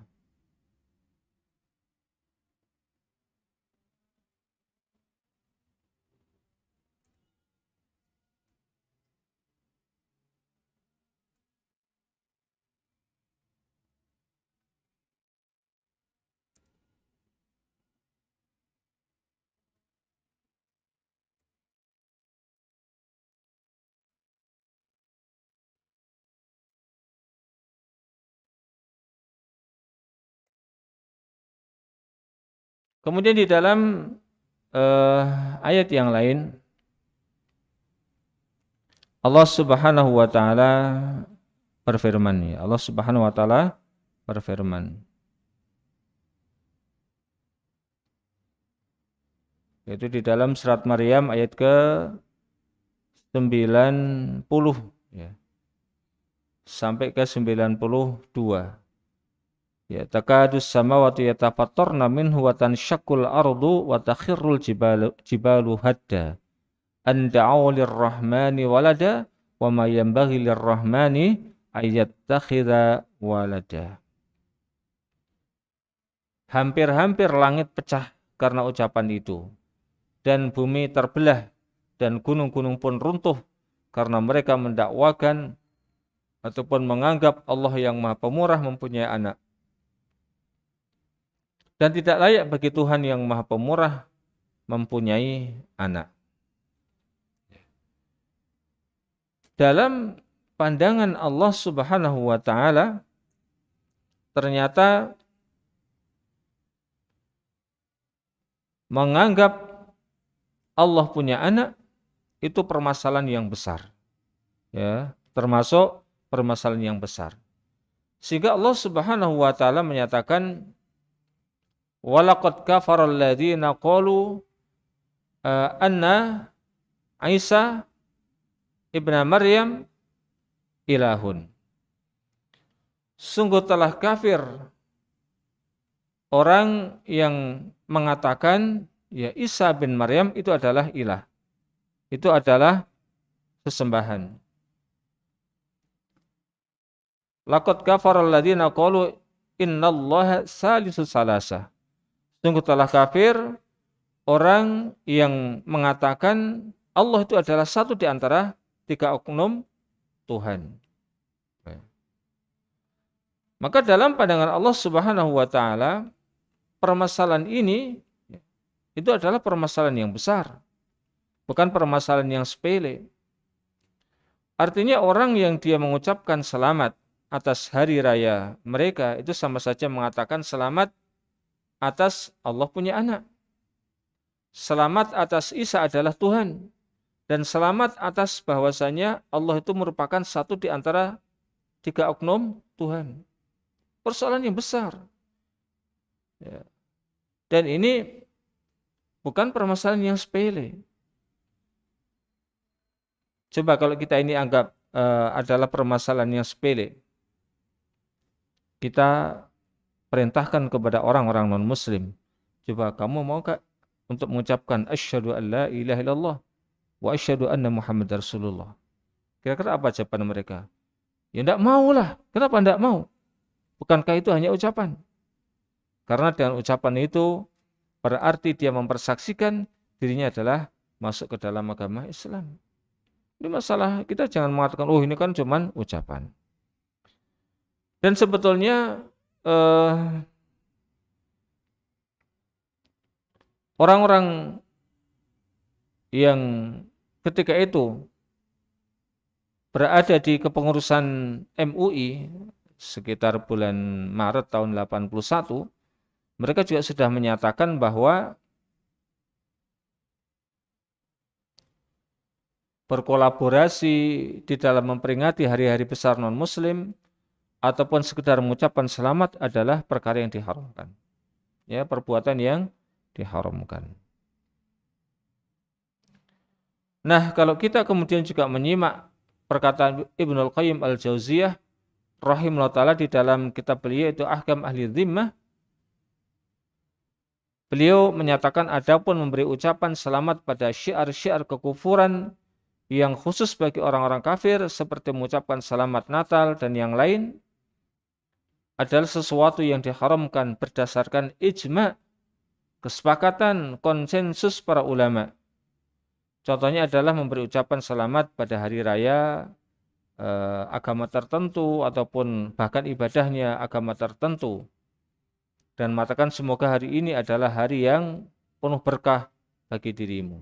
Kemudian di dalam ayat yang lain Allah Subhanahu wa taala berfirman, ya. Allah Subhanahu wa taala berfirman, yaitu di dalam surat Maryam ayat ke-90, ya, sampai ke-92. Ya, takadus samawati yatafattarna minhu wa tanshaqqul ardu wa takhirrul jibalu hadda an da'u lirrahmani walada wa ma yanbaghi lirrahmani ayyattakhidha walada. Hampir-hampir langit pecah karena ucapan itu, dan bumi terbelah, dan gunung-gunung pun runtuh karena mereka mendakwakan ataupun menganggap Allah yang Maha Pemurah mempunyai anak. Dan tidak layak bagi Tuhan yang Maha Pemurah mempunyai anak. Dalam pandangan Allah Subhanahu wa taala, ternyata menganggap Allah punya anak itu permasalahan yang besar. Ya, termasuk permasalahan yang besar. Sehingga Allah Subhanahu wa taala menyatakan, walaqad kafara alladziina qalu anna Isa ibna Maryam ilahun. Sungguh telah kafir orang yang mengatakan ya Isa bin Maryam itu adalah ilah. Itu adalah sesembahan. Laqad kafara alladziina qalu innallaha salisu salasah. Sungguh telah kafir orang yang mengatakan Allah itu adalah satu di antara tiga oknum Tuhan. Maka dalam pandangan Allah Subhanahu wa taala, permasalahan ini itu adalah permasalahan yang besar. Bukan permasalahan yang sepele. Artinya orang yang dia mengucapkan selamat atas hari raya mereka itu sama saja mengatakan selamat atas Allah punya anak. Selamat atas Isa adalah Tuhan. Dan selamat atas bahwasanya Allah itu merupakan satu di antara tiga oknum Tuhan. Persoalan yang besar. Ya. Dan ini bukan permasalahan yang sepele. Coba kalau kita ini anggap adalah permasalahan yang sepele. Kita perintahkan kepada orang-orang non-muslim. Coba kamu mau gak untuk mengucapkan asyhadu an la ilaha illallah wa asyhadu anna Muhammad Rasulullah. Kira-kira apa jawaban mereka? Ya enggak maulah. Kenapa enggak mau? Bukankah itu hanya ucapan? Karena dengan ucapan itu berarti dia mempersaksikan dirinya adalah masuk ke dalam agama Islam. Ini masalah kita jangan mengatakan oh ini kan cuman ucapan. Dan sebetulnya orang-orang yang ketika itu berada di kepengurusan MUI sekitar bulan Maret tahun 81, mereka juga sudah menyatakan bahwa berkolaborasi di dalam memperingati hari-hari besar non-muslim ataupun sekedar mengucapkan selamat adalah perkara yang diharamkan. Ya, perbuatan yang diharamkan. Nah, kalau kita kemudian juga menyimak perkataan Ibnul Qayyim Al-Jauziyah rahimahullah taala di dalam kitab beliau itu Ahkam Ahli Dhimmah, Beliau menyatakan adapun memberi ucapan selamat pada syiar-syiar kekufuran yang khusus bagi orang-orang kafir seperti mengucapkan selamat Natal dan yang lain adalah sesuatu yang diharamkan berdasarkan ijma', kesepakatan, konsensus para ulama. Contohnya adalah memberi ucapan selamat pada hari raya agama tertentu ataupun bahkan ibadahnya agama tertentu. Dan mengatakan semoga hari ini adalah hari yang penuh berkah bagi dirimu.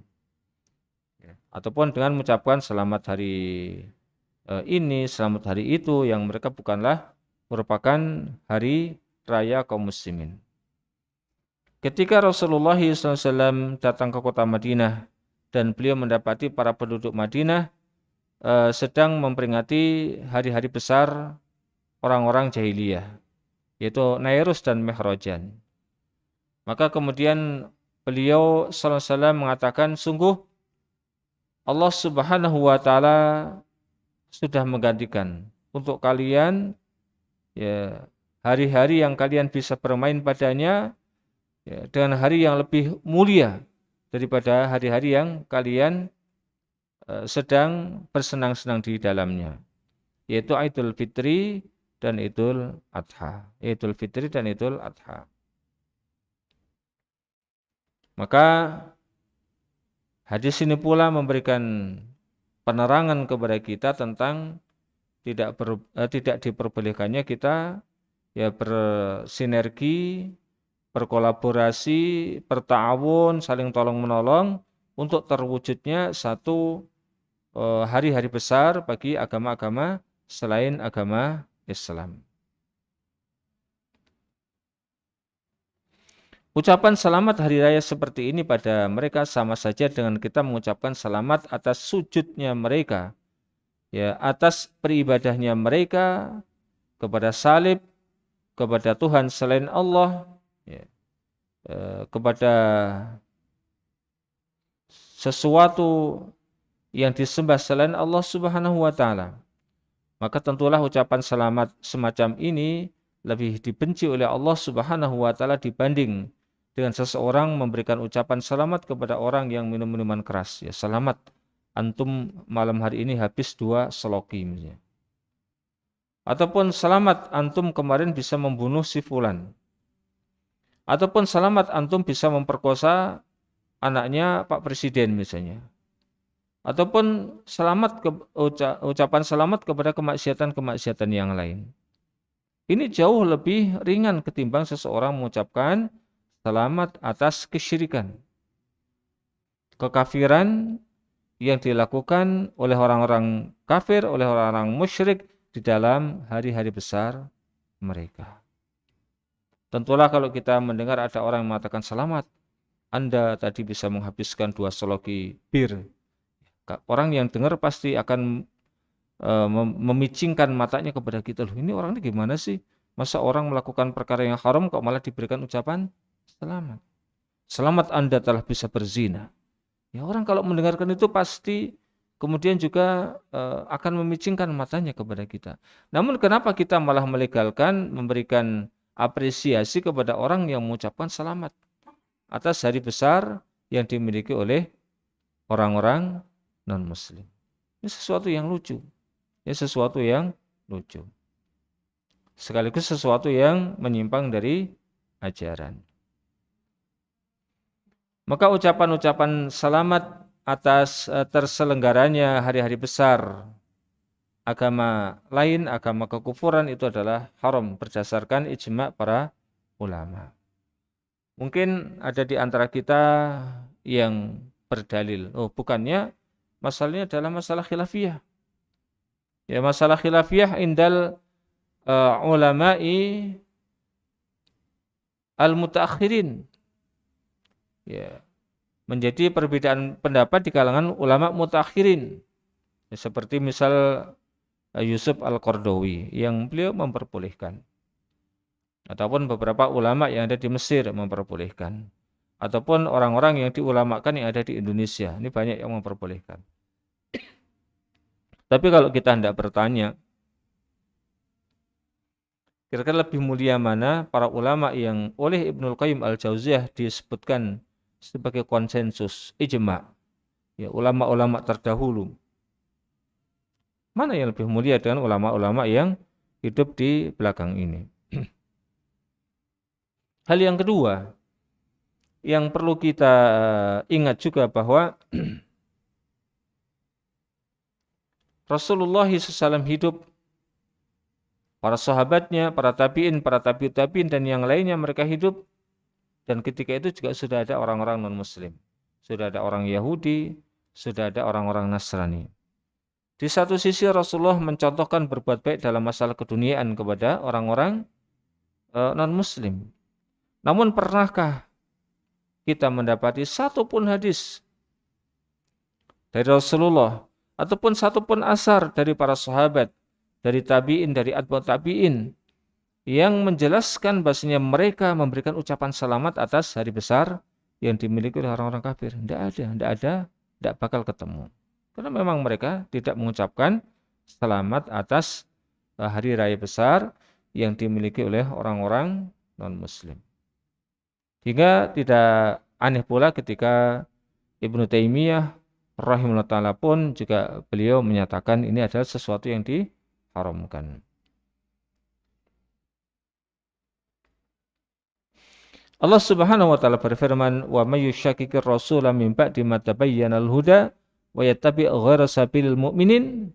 Ataupun dengan mengucapkan selamat hari ini, selamat hari itu yang mereka bukanlah merupakan hari raya kaum muslimin. Ketika Rasulullah SAW datang ke kota Madinah dan beliau mendapati para penduduk Madinah sedang memperingati hari-hari besar orang-orang jahiliyah, yaitu Nairus dan Mehrojan. Maka kemudian beliau sallallahu alaihi wasallam mengatakan, sungguh Allah Subhanahu wa taala sudah menggantikan untuk kalian ya hari-hari yang kalian bisa bermain padanya ya, dengan hari yang lebih mulia daripada hari-hari yang kalian sedang bersenang-senang di dalamnya, yaitu Idul Fitri dan Idul Adha. Idul Fitri dan Idul Adha. Maka hadis ini pula memberikan penerangan kepada kita tentang tidak diperbolehkannya kita ya bersinergi, berkolaborasi, berta'awun, saling tolong-menolong untuk terwujudnya satu hari-hari besar bagi agama-agama selain agama Islam. Ucapan selamat hari raya seperti ini pada mereka sama saja dengan kita mengucapkan selamat atas sujudnya mereka, ya atas peribadahnya mereka kepada salib, kepada Tuhan selain Allah, ya, kepada sesuatu yang disembah selain Allah Subhanahu wa taala. Maka tentulah ucapan selamat semacam ini lebih dibenci oleh Allah Subhanahu wa taala dibanding dengan seseorang memberikan ucapan selamat kepada orang yang minum minuman keras. Ya, selamat antum malam hari ini habis 2 seloki misalnya. Ataupun selamat antum kemarin bisa membunuh si fulan. Ataupun selamat antum bisa memperkosa anaknya Pak Presiden misalnya. Ataupun ucapan selamat kepada kemaksiatan-kemaksiatan yang lain. Ini jauh lebih ringan ketimbang seseorang mengucapkan selamat atas kesyirikan, kekafiran yang dilakukan oleh orang-orang kafir, oleh orang-orang musyrik di dalam hari-hari besar mereka. Tentulah kalau kita mendengar ada orang yang mengatakan selamat, Anda tadi bisa menghabiskan 2 seloki bir. Orang yang dengar pasti akan memicingkan matanya kepada kita. Loh, ini orang ini gimana sih? Masa orang melakukan perkara yang haram kok malah diberikan ucapan selamat. Selamat Anda telah bisa berzina. Ya orang kalau mendengarkan itu pasti kemudian juga akan memicingkan matanya kepada kita. Namun kenapa kita malah melegalkan memberikan apresiasi kepada orang yang mengucapkan selamat atas hari besar yang dimiliki oleh orang-orang non-muslim. Ini sesuatu yang lucu. Ini sesuatu yang lucu. Sekaligus sesuatu yang menyimpang dari ajaran. Maka ucapan-ucapan selamat atas terselenggaranya hari-hari besar agama lain, agama kekufuran itu adalah haram berdasarkan ijma' para ulama. Mungkin ada di antara kita yang berdalil, oh bukannya masalahnya adalah masalah khilafiyah. Ya masalah khilafiyah indal ulama'i al-mutaakhirin. Ya, menjadi perbedaan pendapat di kalangan ulama mutakhirin. Ya, seperti misal Yusuf Al-Qardawi yang beliau memperbolehkan. Ataupun beberapa ulama yang ada di Mesir memperbolehkan. Ataupun orang-orang yang diulamakan yang ada di Indonesia. Ini banyak yang memperbolehkan. Tapi kalau kita hendak bertanya, Kira-kira lebih mulia mana para ulama yang oleh Ibnul Qayyim Al-Jauziyah disebutkan sebagai konsensus, ijma', ya, ulama-ulama terdahulu. Mana yang lebih mulia dengan ulama-ulama yang hidup di belakang ini? Hal yang kedua, yang perlu kita ingat juga bahwa Rasulullah SAW hidup, para sahabatnya, para tabi'in, para tabi'ut tabi'in, dan yang lainnya mereka hidup. Dan ketika itu juga sudah ada orang-orang non-muslim. Sudah ada orang Yahudi, sudah ada orang-orang Nasrani. Di satu sisi Rasulullah mencontohkan berbuat baik dalam masalah keduniaan kepada orang-orang non-muslim. Namun pernahkah kita mendapati satu pun hadis dari Rasulullah ataupun satu pun asar dari para sahabat, dari tabi'in, dari atba'ut tabi'in yang menjelaskan bahasanya mereka memberikan ucapan selamat atas hari besar yang dimiliki oleh orang-orang kafir? Tidak bakal ketemu. Karena memang mereka tidak mengucapkan selamat atas hari raya besar yang dimiliki oleh orang-orang non-muslim. Hingga tidak aneh pula ketika Ibnu Taimiyah rahimahullah ta'ala pun juga beliau menyatakan ini adalah sesuatu yang diharamkan. Allah Subhanahu wa taala berfirman, "Wa may yushakkikir rasula min ba'di ma tabayyana al-huda wa yattabi' ghaira sabilil mu'minin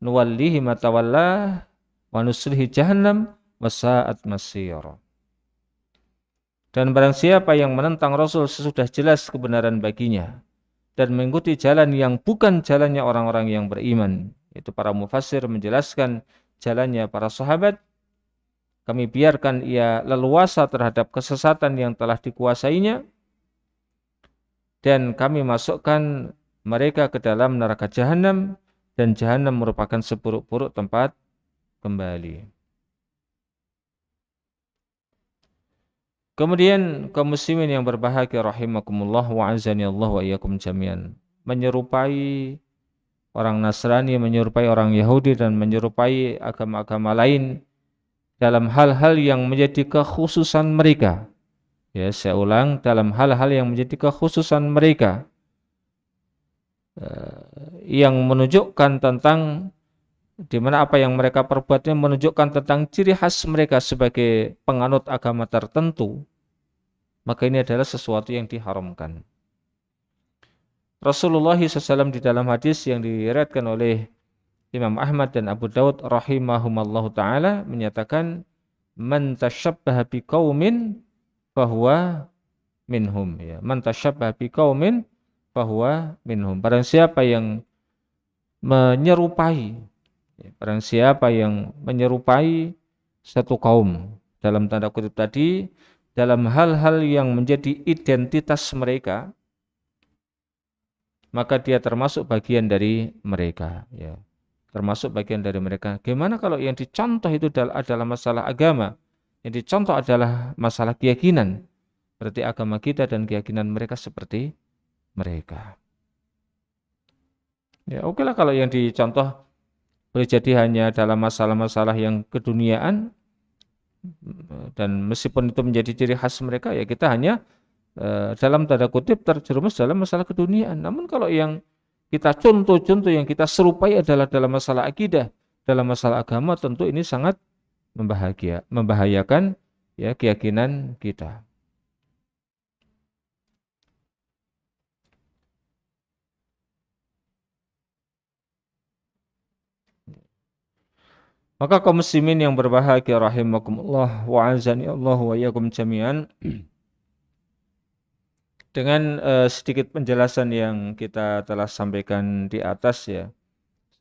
nuwallihi ma tawalla wa nuslihi jahannam wa sa'at masira." Dan barang siapa yang menentang Rasul sesudah jelas kebenaran baginya dan mengikuti jalan yang bukan jalannya orang-orang yang beriman, itu para mufassir menjelaskan jalannya para sahabat, kami biarkan ia leluasa terhadap kesesatan yang telah dikuasainya, dan kami masukkan mereka ke dalam neraka jahanam, dan jahanam merupakan seburuk-buruk tempat kembali. Kemudian kaum muslimin yang berbahagia rahimakumullah wa azani Allah wa iyyakum jami'an, menyerupai orang Nasrani, menyerupai orang Yahudi, dan menyerupai agama-agama lain dalam hal-hal yang menjadi kekhususan mereka. Ya, saya ulang, dalam hal-hal yang menjadi kekhususan mereka, yang menunjukkan tentang di mana apa yang mereka perbuatnya menunjukkan tentang ciri khas mereka sebagai penganut agama tertentu, maka ini adalah sesuatu yang diharamkan. Rasulullah SAW di dalam hadis yang diriwayatkan oleh Imam Ahmad dan Abu Daud rahimahumallahu ta'ala menyatakan, man tashabbaha biqaumin fahuwa minhum. Ya, man tashabbaha biqaumin fahuwa minhum. Barang siapa yang menyerupai, barang siapa yang menyerupai satu kaum, dalam tanda kutip tadi, dalam hal-hal yang menjadi identitas mereka, maka dia termasuk bagian dari mereka. Ya, termasuk bagian dari mereka. Gimana kalau yang dicontoh itu adalah masalah agama, yang dicontoh adalah masalah keyakinan, berarti agama kita dan keyakinan mereka seperti mereka. Ya, oke lah kalau yang dicontoh boleh jadi hanya dalam masalah-masalah yang keduniaan, dan meskipun itu menjadi ciri khas mereka, ya kita hanya dalam tanda kutip terjerumus dalam masalah keduniaan. Namun kalau yang kita contoh-contoh yang kita serupai adalah dalam masalah akidah, dalam masalah agama, tentu ini sangat membahayakan ya keyakinan kita. Maka kaum muslimin yang berbahagia rahimakumullah wa azani Allah wa iyyakum jami'an, dengan sedikit penjelasan yang kita telah sampaikan di atas ya,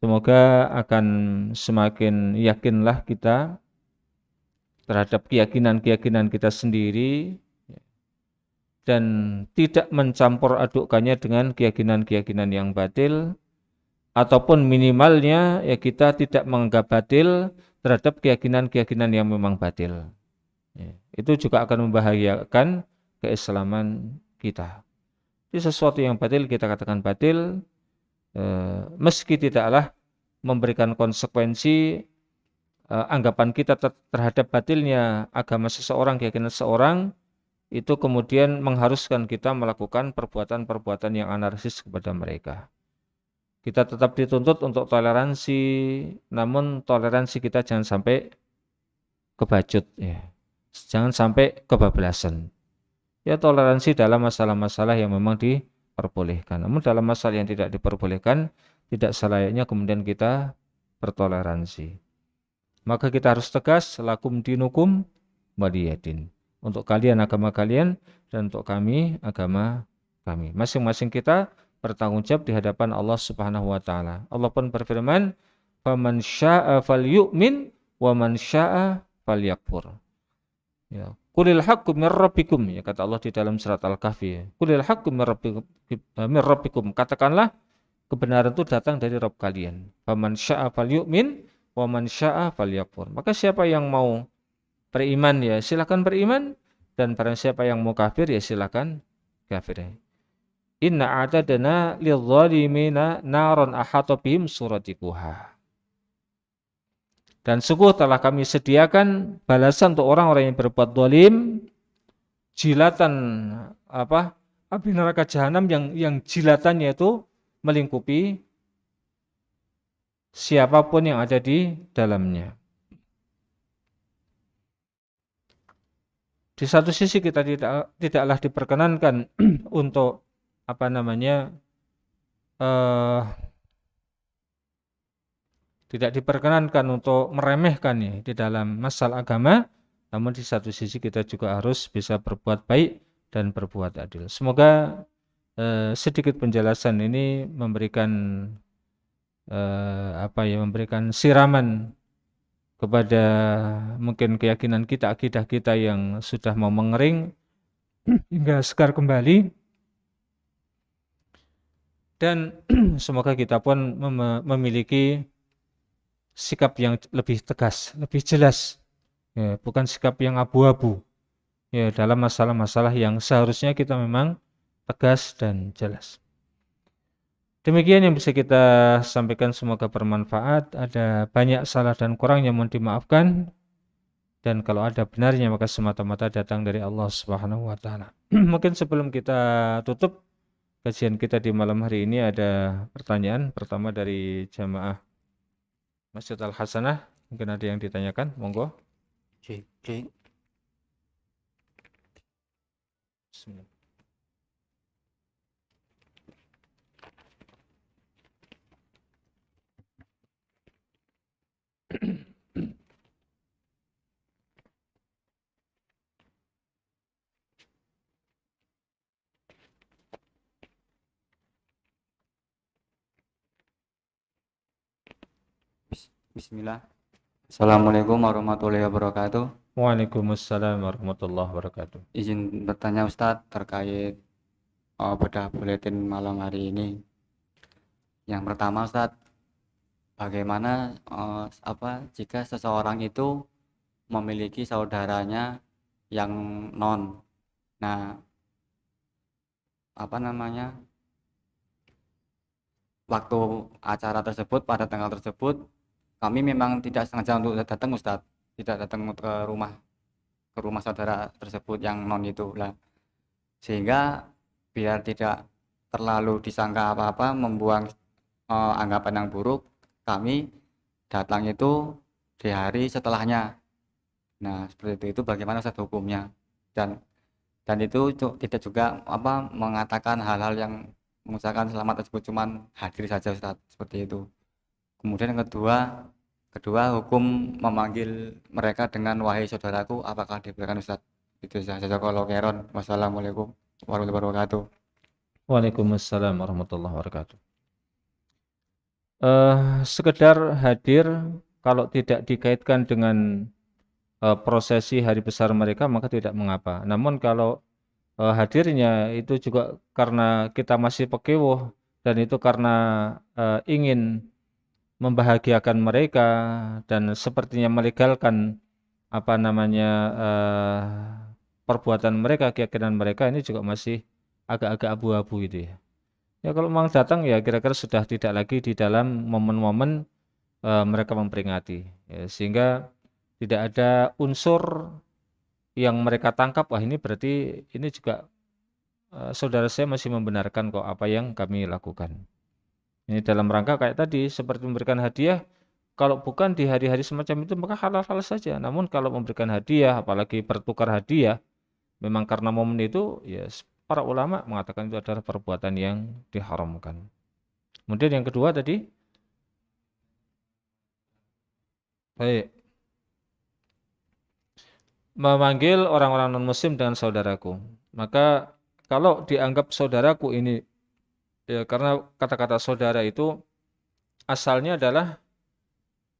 semoga akan semakin yakinlah kita terhadap keyakinan-keyakinan kita sendiri dan tidak mencampur adukkannya dengan keyakinan-keyakinan yang batil, ataupun minimalnya ya kita tidak menganggap batil terhadap keyakinan-keyakinan yang memang batil. Ya, itu juga akan membahayakan keislaman kita. Jadi sesuatu yang batil kita katakan batil, meski tidaklah memberikan konsekuensi anggapan kita terhadap batilnya agama seseorang, keyakinan seseorang, itu kemudian mengharuskan kita melakukan perbuatan-perbuatan yang anarkis kepada mereka. Kita tetap dituntut untuk toleransi, namun toleransi kita jangan sampai kebacut, ya. Jangan sampai kebablasan. Ya, toleransi dalam masalah-masalah yang memang diperbolehkan. Namun dalam masalah yang tidak diperbolehkan, tidak selayaknya kemudian kita bertoleransi. Maka kita harus tegas, lakum dinukum waliyadin. Untuk kalian agama kalian dan untuk kami agama kami. Masing-masing kita bertanggung jawab di hadapan Allah Subhanahu wa taala. Allah pun berfirman, "Faman syaa'a falyu'min wa man syaa'a falyakfur." Ya, qulil haqqu mir rabbikum, ya kata Allah di dalam surat Al-Kahfi. Ya. Qulil haqqu mir rabbikum. Katakanlah kebenaran itu datang dari Rabb kalian. Faman syaa'a falyu'min wa man syaa'a falyakfur. Maka siapa yang mau beriman ya silakan beriman, dan barang siapa yang mau kafir ya silakan kafir. Inna a'tadna lidh-dhalimina naran ahata bihim suradiquha. Dan sungguh telah kami sediakan balasan untuk orang-orang yang berbuat zalim, jilatan api neraka jahanam yang jilatannya itu melingkupi siapapun yang ada di dalamnya. Di satu sisi kita tidaklah diperkenankan untuk tidak diperkenankan untuk meremehkan ya di dalam masalah agama, namun di satu sisi kita juga harus bisa berbuat baik dan berbuat adil. Semoga sedikit penjelasan ini memberikan memberikan siraman kepada mungkin keyakinan kita, akidah kita yang sudah mau mengering hingga segar kembali. Dan semoga kita pun memiliki sikap yang lebih tegas, lebih jelas, ya, bukan sikap yang abu-abu ya, dalam masalah-masalah yang seharusnya kita memang tegas dan jelas. Demikian yang bisa kita sampaikan, semoga bermanfaat. Ada banyak salah dan kurang yang mohon dimaafkan, dan kalau ada benarnya maka semata-mata datang dari Allah Subhanahu wa taala. Mungkin sebelum kita tutup kajian kita di malam hari ini ada pertanyaan pertama dari jamaah Masjid Al-Hasanah. Mungkin ada yang ditanyakan, monggo. Bismillah. Bismillah. Assalamualaikum warahmatullahi wabarakatuh. Waalaikumsalam warahmatullahi wabarakatuh. Izin bertanya Ustadz terkait bedah buletin malam hari ini. Yang pertama Ustadz, bagaimana jika seseorang itu memiliki saudaranya yang non. Nah, waktu acara tersebut, pada tanggal tersebut, kami memang tidak sengaja untuk datang Ustadz, tidak datang ke rumah saudara tersebut yang non itu lah, sehingga biar tidak terlalu disangka apa-apa, membuang anggapan yang buruk, kami datang itu di hari setelahnya. Nah seperti itu bagaimana Ustadz hukumnya, dan itu tidak juga mengatakan hal-hal yang mengucapkan selamat tersebut, cuman hadir saja Ustadz, seperti itu. Kemudian yang kedua hukum memanggil mereka dengan wahai saudaraku, apakah dibolehkan Ustadz? Itu saja kalau Keron. Wassalamualaikum warahmatullahi wabarakatuh. Waalaikumsalam warahmatullahi wabarakatuh. Sekedar hadir, kalau tidak dikaitkan dengan prosesi hari besar mereka maka tidak mengapa. Namun kalau hadirnya itu juga karena kita masih pekewuh, dan itu karena ingin membahagiakan mereka dan sepertinya melegalkan perbuatan mereka, keyakinan mereka, ini juga masih agak-agak abu-abu itu ya. Ya kalau memang datang ya kira-kira sudah tidak lagi di dalam momen-momen mereka memperingati. Ya, sehingga tidak ada unsur yang mereka tangkap, wah ini berarti ini juga saudara saya masih membenarkan kok apa yang kami lakukan. Ini dalam rangka kayak tadi seperti memberikan hadiah, kalau bukan di hari-hari semacam itu maka halal-halal saja. Namun kalau memberikan hadiah, apalagi bertukar hadiah, memang karena momen itu, ya para ulama mengatakan itu adalah perbuatan yang diharamkan. Kemudian yang kedua tadi, baik, memanggil orang-orang non-muslim dengan saudaraku. Maka kalau dianggap saudaraku ini, ya karena kata-kata saudara itu asalnya adalah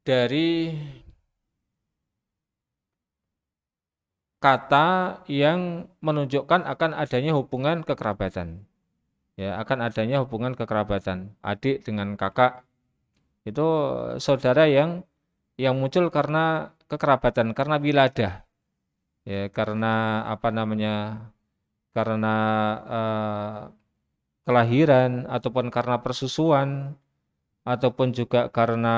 dari kata yang menunjukkan akan adanya hubungan kekerabatan. Ya, akan adanya hubungan kekerabatan. Adik dengan kakak itu saudara yang muncul karena kekerabatan, karena wiladah. Ya, karena apa namanya? Karena kelahiran ataupun karena persusuan ataupun juga karena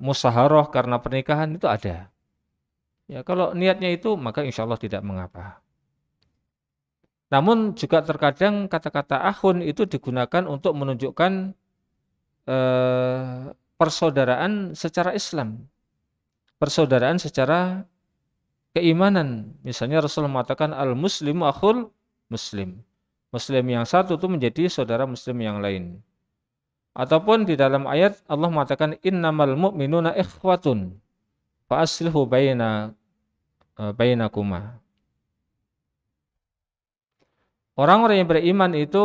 musyawarah, karena pernikahan itu ada. Ya, kalau niatnya itu maka insya Allah tidak mengapa. Namun juga terkadang kata-kata akhun itu digunakan untuk menunjukkan persaudaraan secara Islam, persaudaraan secara keimanan. Misalnya Rasulullah mengatakan al-muslimu akhul muslim. Muslim yang satu itu menjadi saudara muslim yang lain. Ataupun di dalam ayat Allah mengatakan innamal mu'minuna ikhwatun fa aslihu bainakuma. Orang-orang yang beriman itu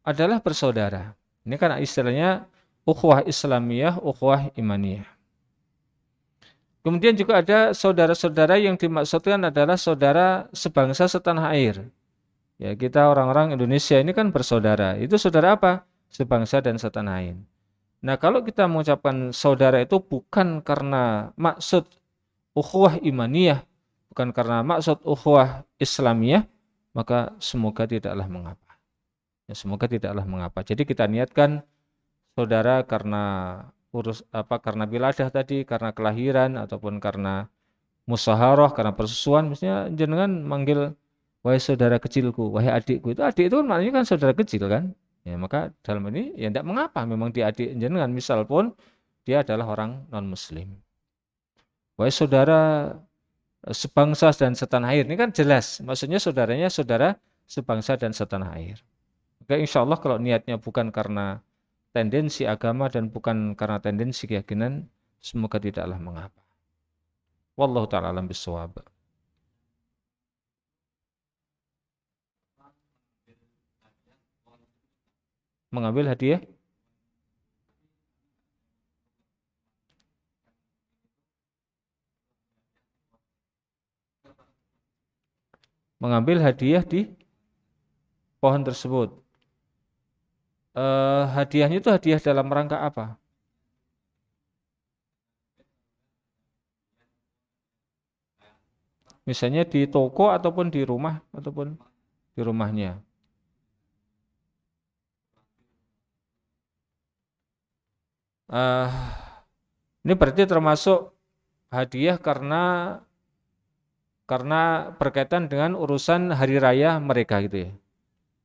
adalah bersaudara. Ini kan istilahnya ukhuwah Islamiyah, ukhuwah imaniyah. Kemudian juga ada saudara-saudara yang dimaksudkan adalah saudara sebangsa setanah air. Ya, kita orang-orang Indonesia ini kan bersaudara. Itu saudara apa? Sebangsa dan setanah air. Nah, kalau kita mengucapkan saudara itu bukan karena maksud ukhuwah imaniyah, bukan karena maksud ukhuwah Islamiyah, maka semoga tidaklah mengapa. Ya, semoga tidaklah mengapa. Jadi kita niatkan saudara karena karena wiladah tadi, karena kelahiran ataupun karena musyawarah, karena persusuan, misalnya jenengan manggil wahai saudara kecilku, wahai adikku, itu adik itu kan maknanya kan saudara kecil kan. Ya, maka dalam ini ya tidak mengapa, memang dia adik jenengan, misal pun dia adalah orang non muslim. Wahai saudara sebangsa dan setanah air, ini kan jelas maksudnya saudaranya saudara sebangsa dan setanah air. Maka insya Allah kalau niatnya bukan karena tendensi agama dan bukan karena tendensi keyakinan, semoga tidaklah mengapa. Wallahu ta'ala alam bisawab. Mengambil hadiah? Mengambil hadiah di pohon tersebut. Hadiahnya itu hadiah dalam rangka apa? Misalnya di toko ataupun di rumah ataupun di rumahnya. Ini berarti termasuk hadiah karena berkaitan dengan urusan hari raya mereka gitu ya.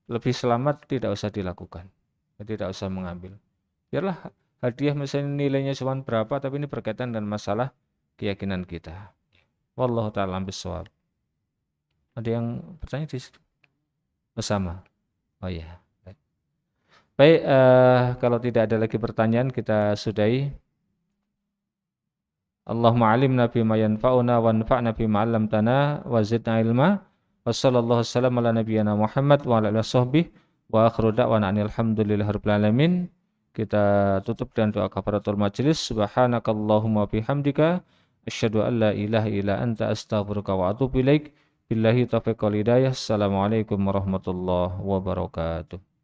Lebih selamat tidak usah dilakukan, tidak usah mengambil. Biarlah hadiah misalnya nilainya cuma berapa, tapi ini berkaitan dengan masalah keyakinan kita. Wallahu ta'ala bishawab. Ada yang bertanya di situ? Bersama. Oh ya. Baik, kalau tidak ada lagi pertanyaan kita sudahi. Allahumma alimna bima yanfa'una wanfa'na bima 'allamtana wa zidna ilma. Wa sallallahu wasallam ala nabiyyina Muhammad wa ala alihi washabbihi wa akhiru da'wana alhamdulillahirabbil alamin. Kita tutup dengan doa kafaratul majelis. Subhanakallahumma bihamdika asyhadu an la ilaha illa anta astaghfiruka wa atubu ilaik. Billahi taufiq wal hidayah. Assalamualaikum warahmatullahi wabarakatuh.